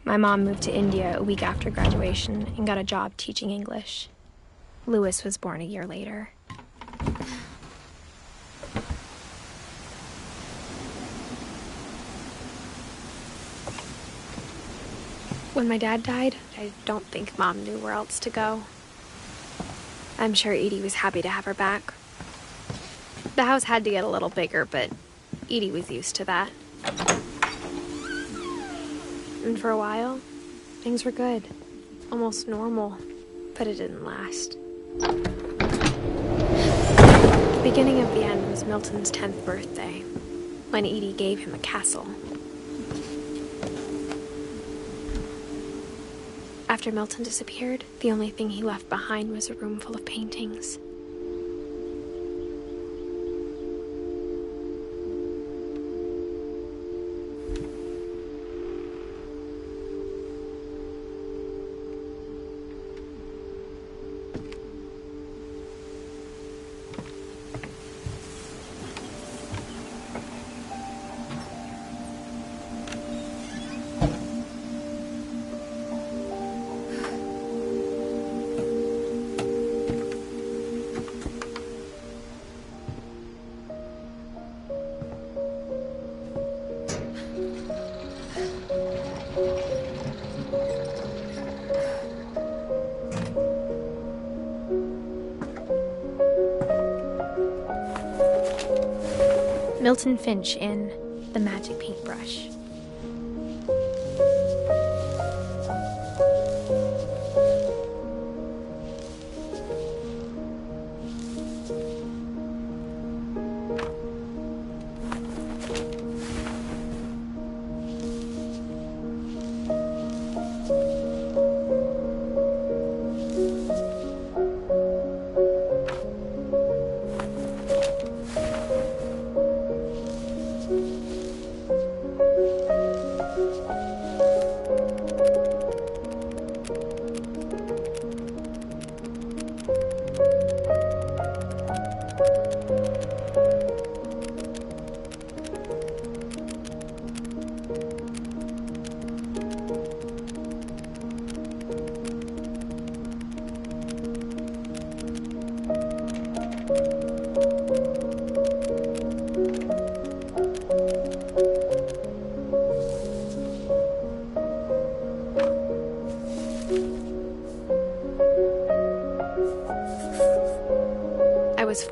My mom moved to India a week after graduation and got a job teaching English. Louis was born a year later. When my dad died, I don't think Mom knew where else to go. I'm sure Edie was happy to have her back. The house had to get a little bigger, but Edie was used to that. And for a while, things were good. Almost normal, but it didn't last. The beginning of the end was Milton's 10th birthday, when Edie gave him a castle. After Milton disappeared, the only thing he left behind was a room full of paintings. Milton Finch in The Magic Paintbrush.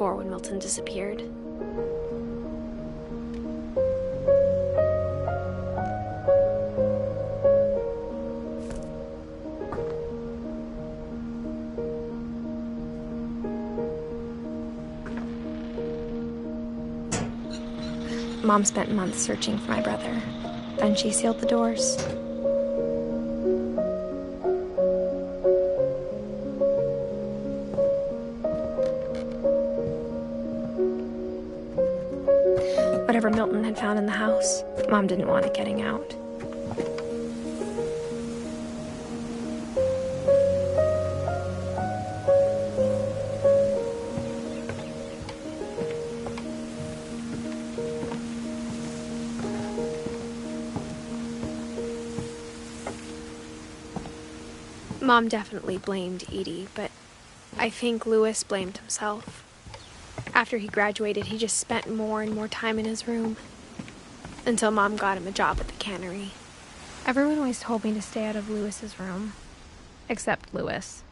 more when Milton disappeared. Mom spent months searching for my brother. Then she sealed the doors. Whatever Milton had found in the house, Mom didn't want it getting out. Mom definitely blamed Edie, but I think Louis blamed himself. After he graduated, he just spent more and more time in his room. Until Mom got him a job at the cannery. Everyone always told me to stay out of Louis's room. Except Louis.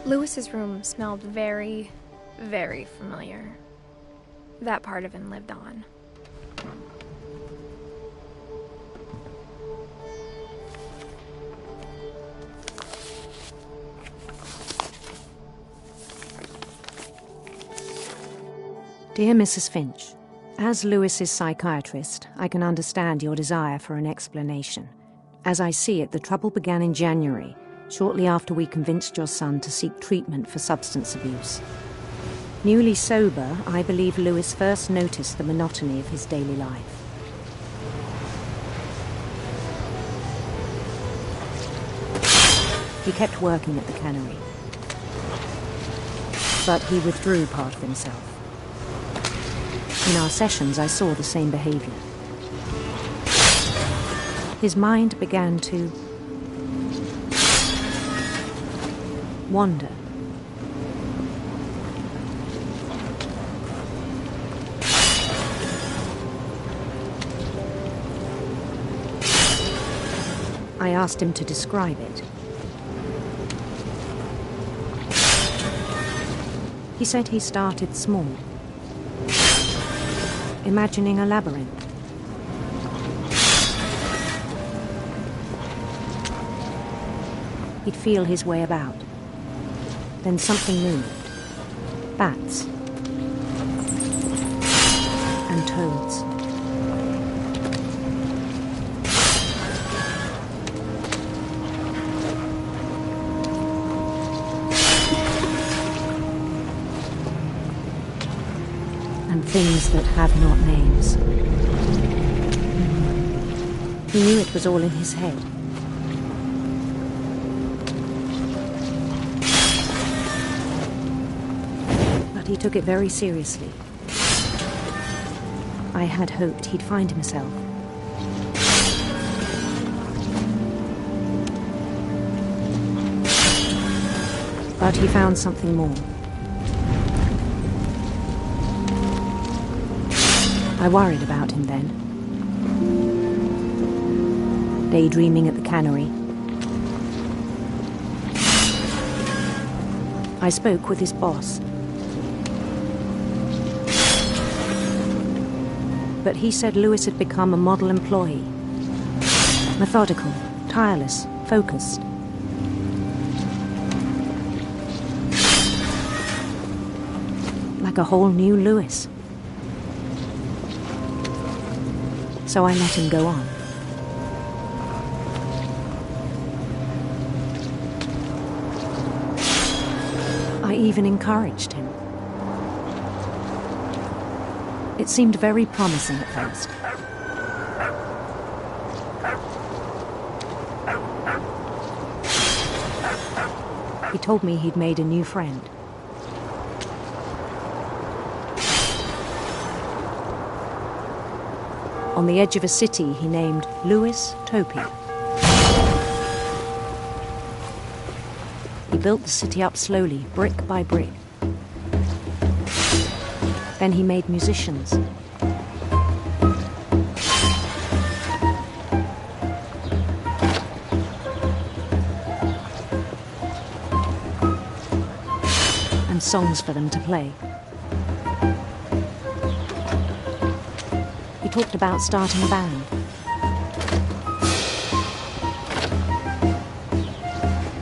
Louis's room smelled very, very familiar. That part of him lived on. Dear Mrs. Finch, as Louis's psychiatrist, I can understand your desire for an explanation. As I see it, the trouble began in January, shortly after we convinced your son to seek treatment for substance abuse. Newly sober, I believe Louis first noticed the monotony of his daily life. He kept working at the cannery, but he withdrew part of himself. In our sessions, I saw the same behavior. His mind began to wander. I asked him to describe it. He said he started small, imagining a labyrinth. He'd feel his way about. Then something moved. Bats. And toads. And things that have not names. He knew it was all in his head. He took it very seriously. I had hoped he'd find himself. But he found something more. I worried about him then. Daydreaming at the cannery. I spoke with his boss. But he said Louis had become a model employee. Methodical, tireless, focused. Like a whole new Louis. So I let him go on. I even encouraged him. It seemed very promising at first. He told me he'd made a new friend. On the edge of a city he named Lewis Topia. He built the city up slowly, brick by brick. Then he made musicians. And songs for them to play. He talked about starting a band.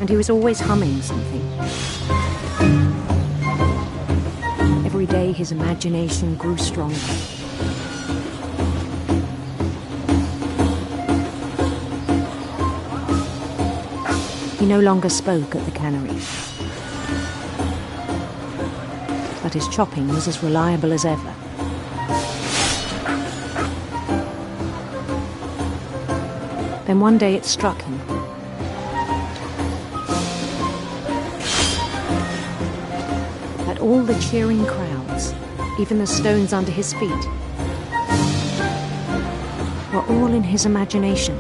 And he was always humming something. Every day his imagination grew stronger. He no longer spoke at the cannery. But his chopping was as reliable as ever. Then one day it struck him. That all the cheering crowds, even the stones under his feet, were all in his imagination,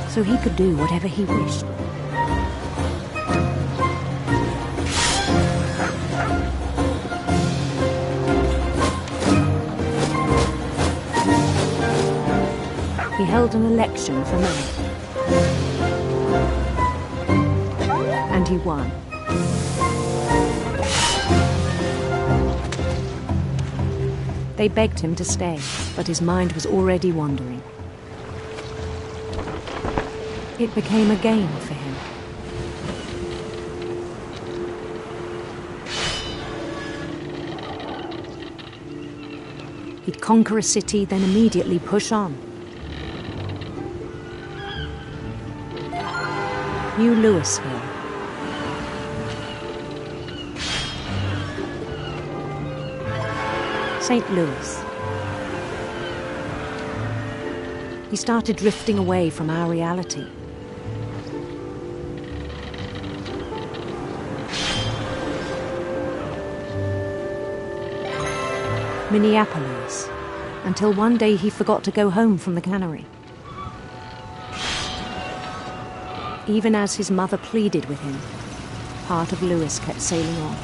so he could do whatever he wished. He held an election for mayor. And he won. They begged him to stay, but his mind was already wandering. It became a game for him. He'd conquer a city, then immediately push on. New Louisville. St. Louis. He started drifting away from our reality. Minneapolis, until one day he forgot to go home from the cannery. Even as his mother pleaded with him, part of Lewis kept sailing on.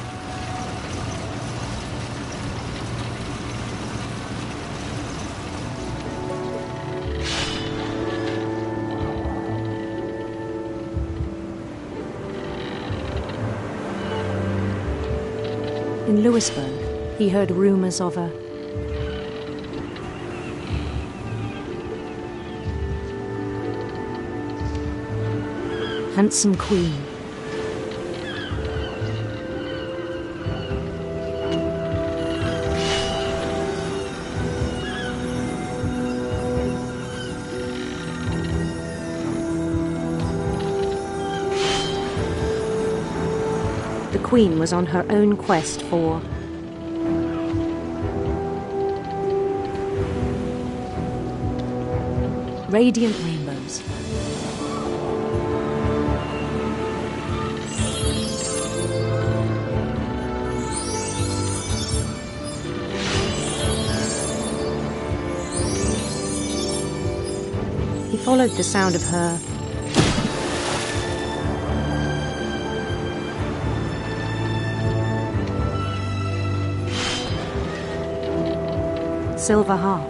In Louisburg, he heard rumors of a handsome queen. The queen was on her own quest for radiant rainbows. He followed the sound of her silver harp.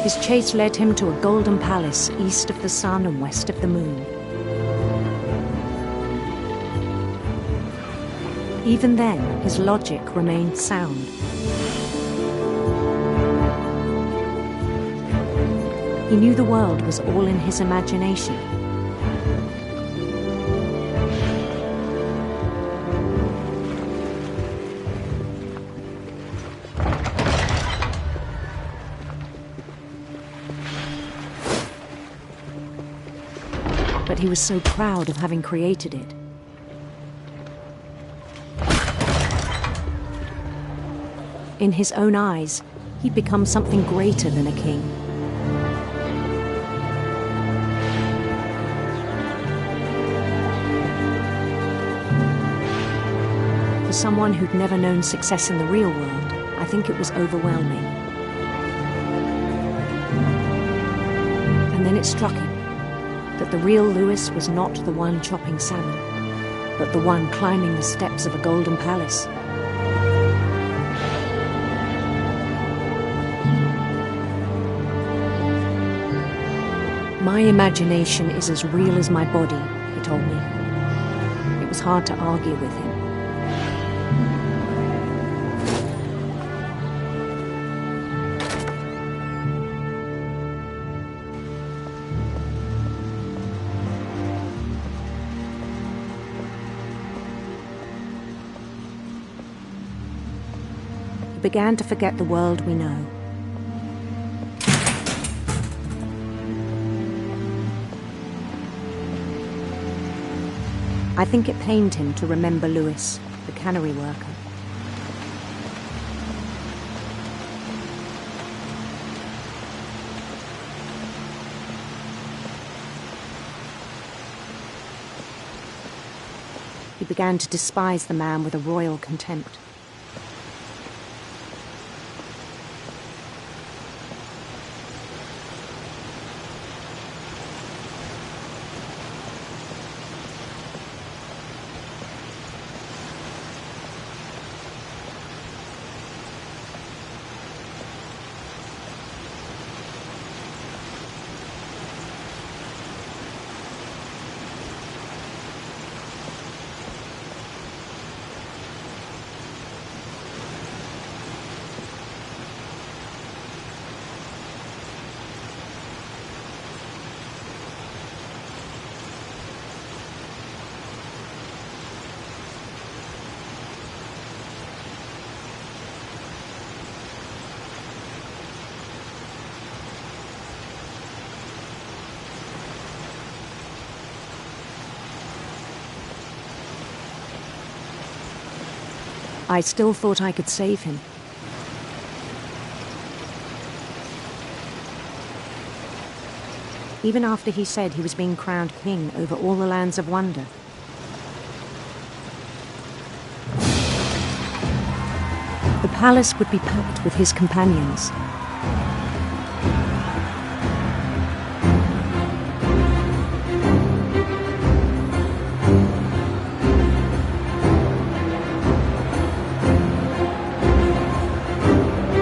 His chase led him to a golden palace east of the sun and west of the moon. Even then, his logic remained sound. He knew the world was all in his imagination. But he was so proud of having created it. In his own eyes, he'd become something greater than a king. For someone who'd never known success in the real world, I think it was overwhelming. And then it struck him that the real Louis was not the one chopping salmon, but the one climbing the steps of a golden palace. My imagination is as real as my body, he told me. It was hard to argue with him. He began to forget the world we know. I think it pained him to remember Louis, the cannery worker. He began to despise the man with a royal contempt. I still thought I could save him. Even after he said he was being crowned king over all the lands of wonder. The palace would be packed with his companions.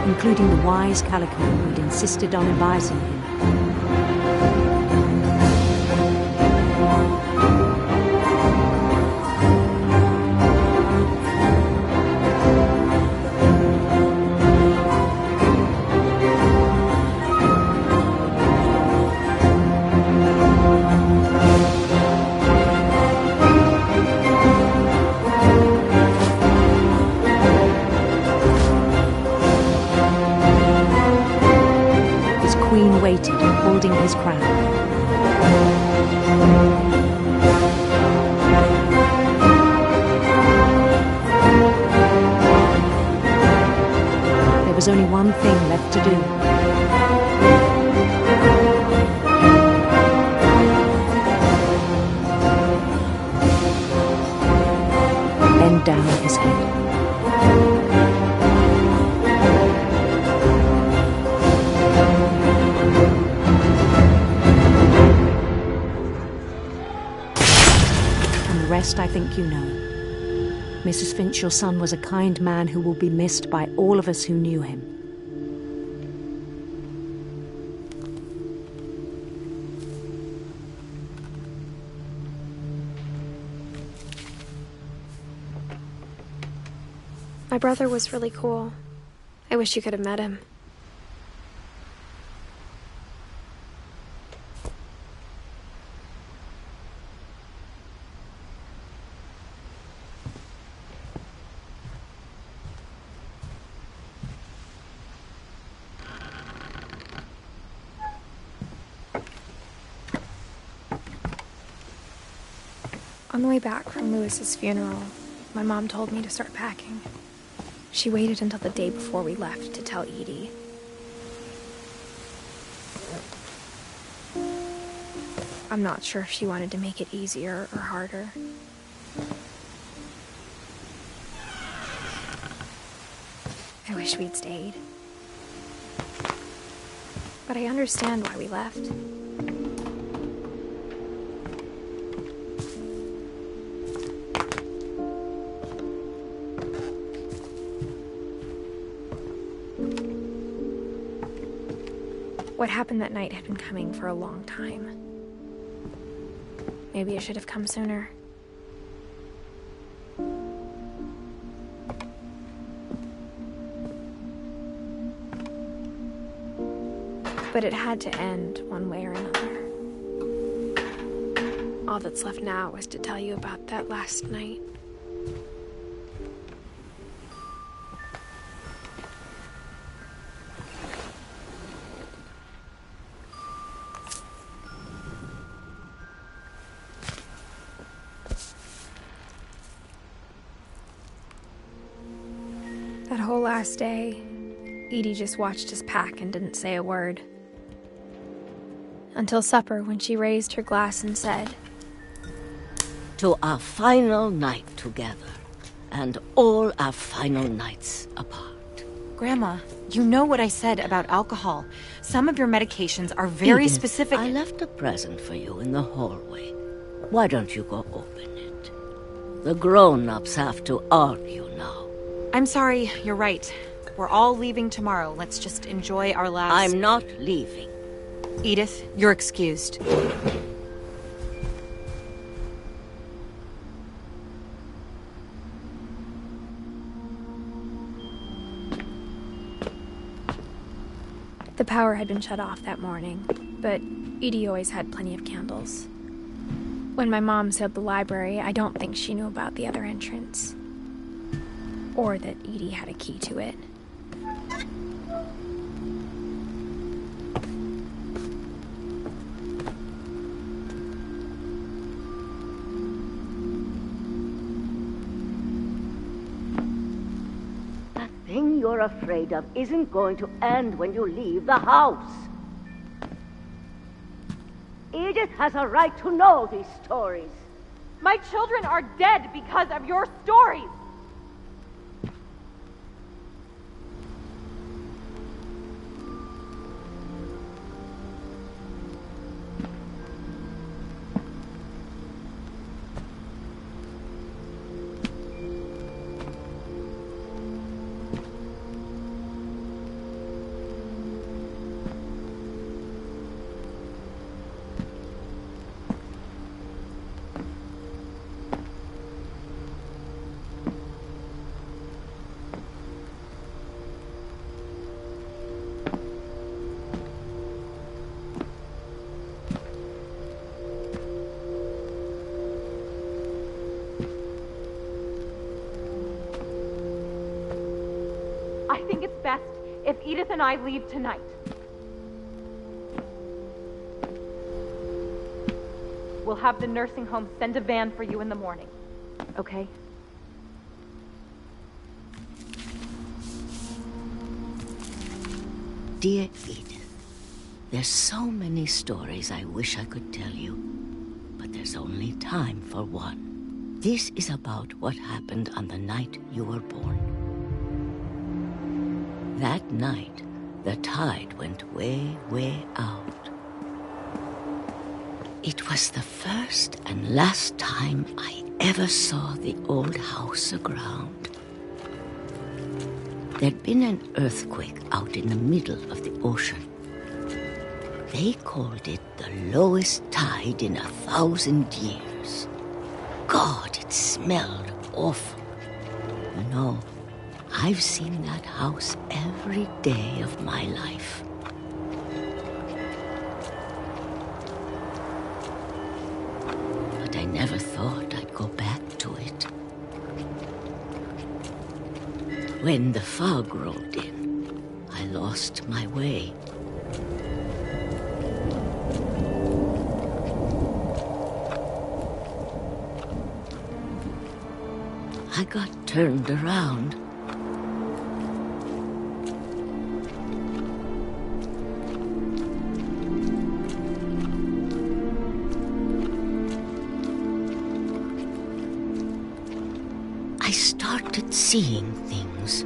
Including the wise Calico who'd insisted on advising him. Waited, holding his crown. There was only one thing left to do. Bend down his head. I think you know. Mrs. Finch, your son was a kind man who will be missed by all of us who knew him. My brother was really cool. I wish you could have met him. On the way back from Louis's funeral, my mom told me to start packing. She waited until the day before we left to tell Edie. I'm not sure if she wanted to make it easier or harder. I wish we'd stayed. But I understand why we left. What happened that night had been coming for a long time. Maybe it should have come sooner. But it had to end one way or another. All that's left now is to tell you about that last night. That whole last day, Edie just watched us pack and didn't say a word. Until supper, when she raised her glass and said, "To our final night together, and all our final nights apart." Grandma, you know what I said about alcohol. Some of your medications are very Edith, specific. I left a present for you in the hallway. Why don't you go open it? The grown-ups have to argue now. I'm sorry, you're right. We're all leaving tomorrow. Let's just enjoy our last... I'm not leaving. Edith, you're excused. The power had been shut off that morning, but Edie always had plenty of candles. When my mom sealed the library, I don't think she knew about the other entrance. Or that Edie had a key to it. That thing you're afraid of isn't going to end when you leave the house. Edith has a right to know these stories. My children are dead because of your stories! I think it's best if Edith and I leave tonight. We'll have the nursing home send a van for you in the morning, okay? Dear Edith, there's so many stories I wish I could tell you, but there's only time for one. This is about what happened on the night you were born. That night, the tide went way, way out. It was the first and last time I ever saw the old house aground. There'd been an earthquake out in the middle of the ocean. They called it the lowest tide in 1,000 years. God, it smelled awful. You know, I've seen that house every day of my life. But I never thought I'd go back to it. When the fog rolled in, I lost my way. I got turned around. started seeing things.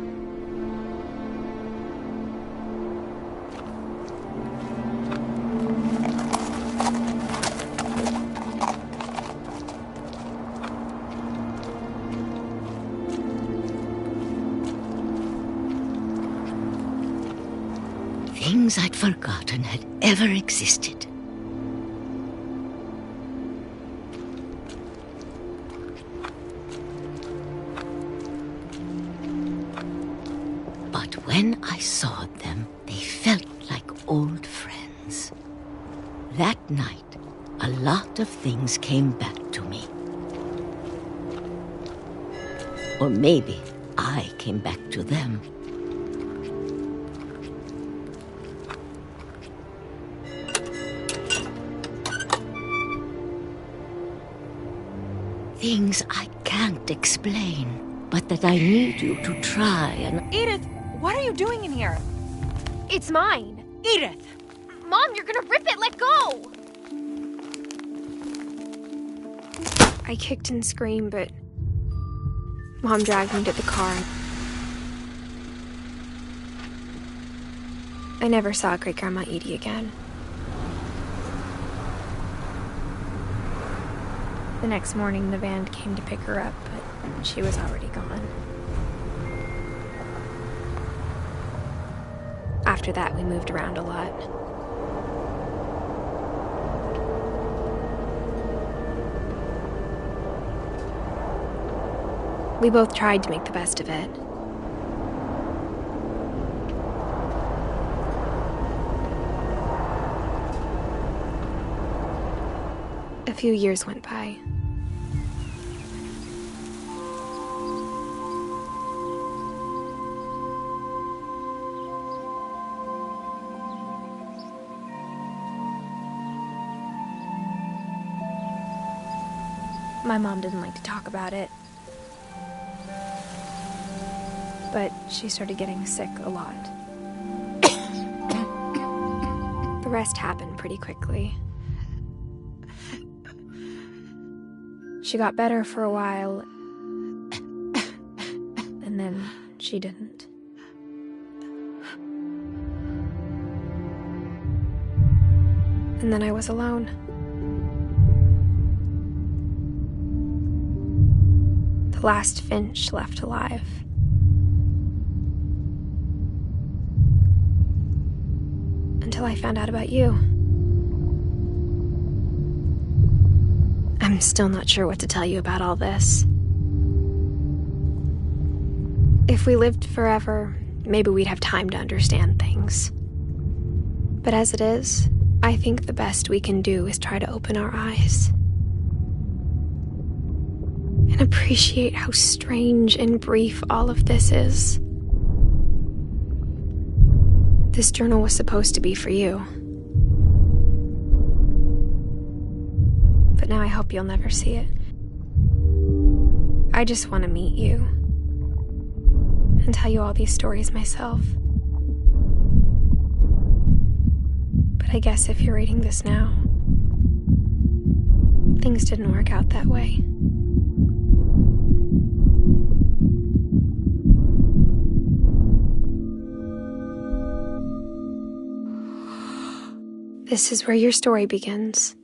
Things I'd forgotten had ever existed. But when I saw them, they felt like old friends. That night, a lot of things came back to me. Or maybe I came back to them. Things I can't explain, but that I need you to try and... Edith, what are you doing in here? It's mine. Edith! Mom, you're gonna rip it! Let go! I kicked and screamed, but Mom dragged me to the car. I never saw Great-Grandma Edie again. The next morning, the van came to pick her up, but she was already gone. After that, we moved around a lot. We both tried to make the best of it. A few years went by. My mom didn't like to talk about it, but she started getting sick a lot. The rest happened pretty quickly. She got better for a while, and then she didn't. And then I was alone. The last Finch left alive. Until I found out about you. I'm still not sure what to tell you about all this. If we lived forever, maybe we'd have time to understand things. But as it is, I think the best we can do is try to open our eyes. And appreciate how strange and brief all of this is. This journal was supposed to be for you. But now I hope you'll never see it. I just want to meet you and tell you all these stories myself. But I guess if you're reading this now, things didn't work out that way. This is where your story begins.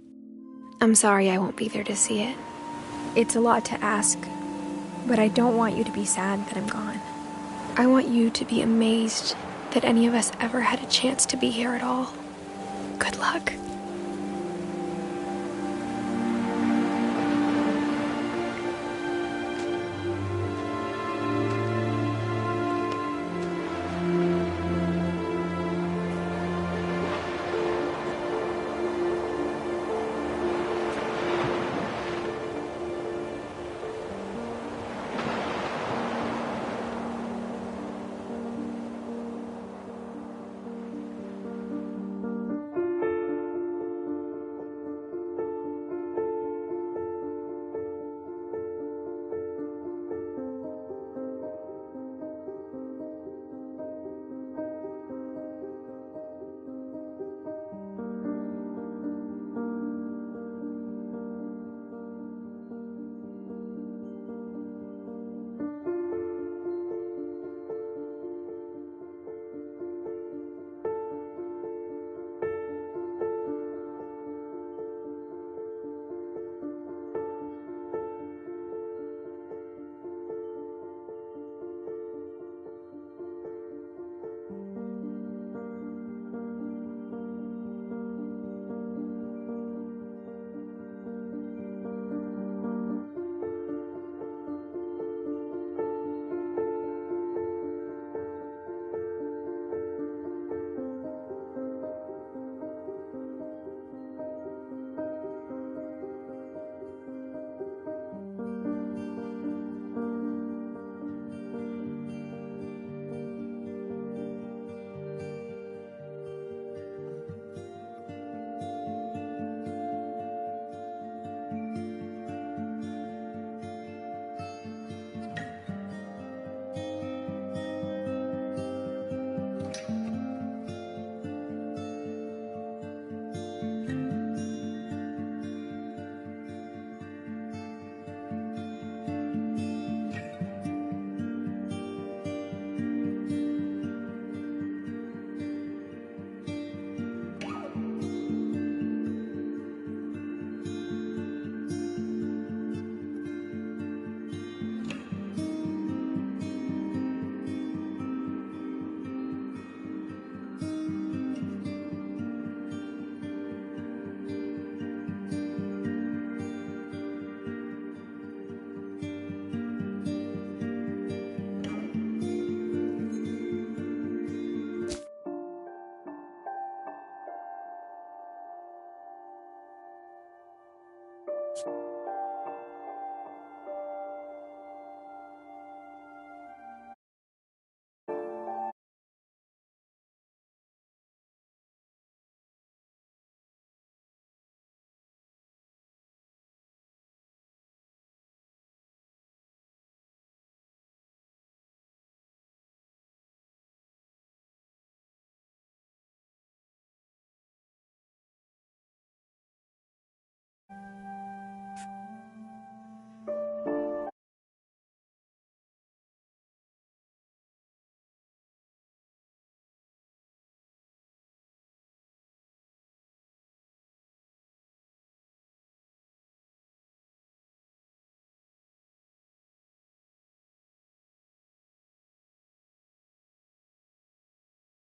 I'm sorry I won't be there to see it. It's a lot to ask, but I don't want you to be sad that I'm gone. I want you to be amazed that any of us ever had a chance to be here at all. Good luck.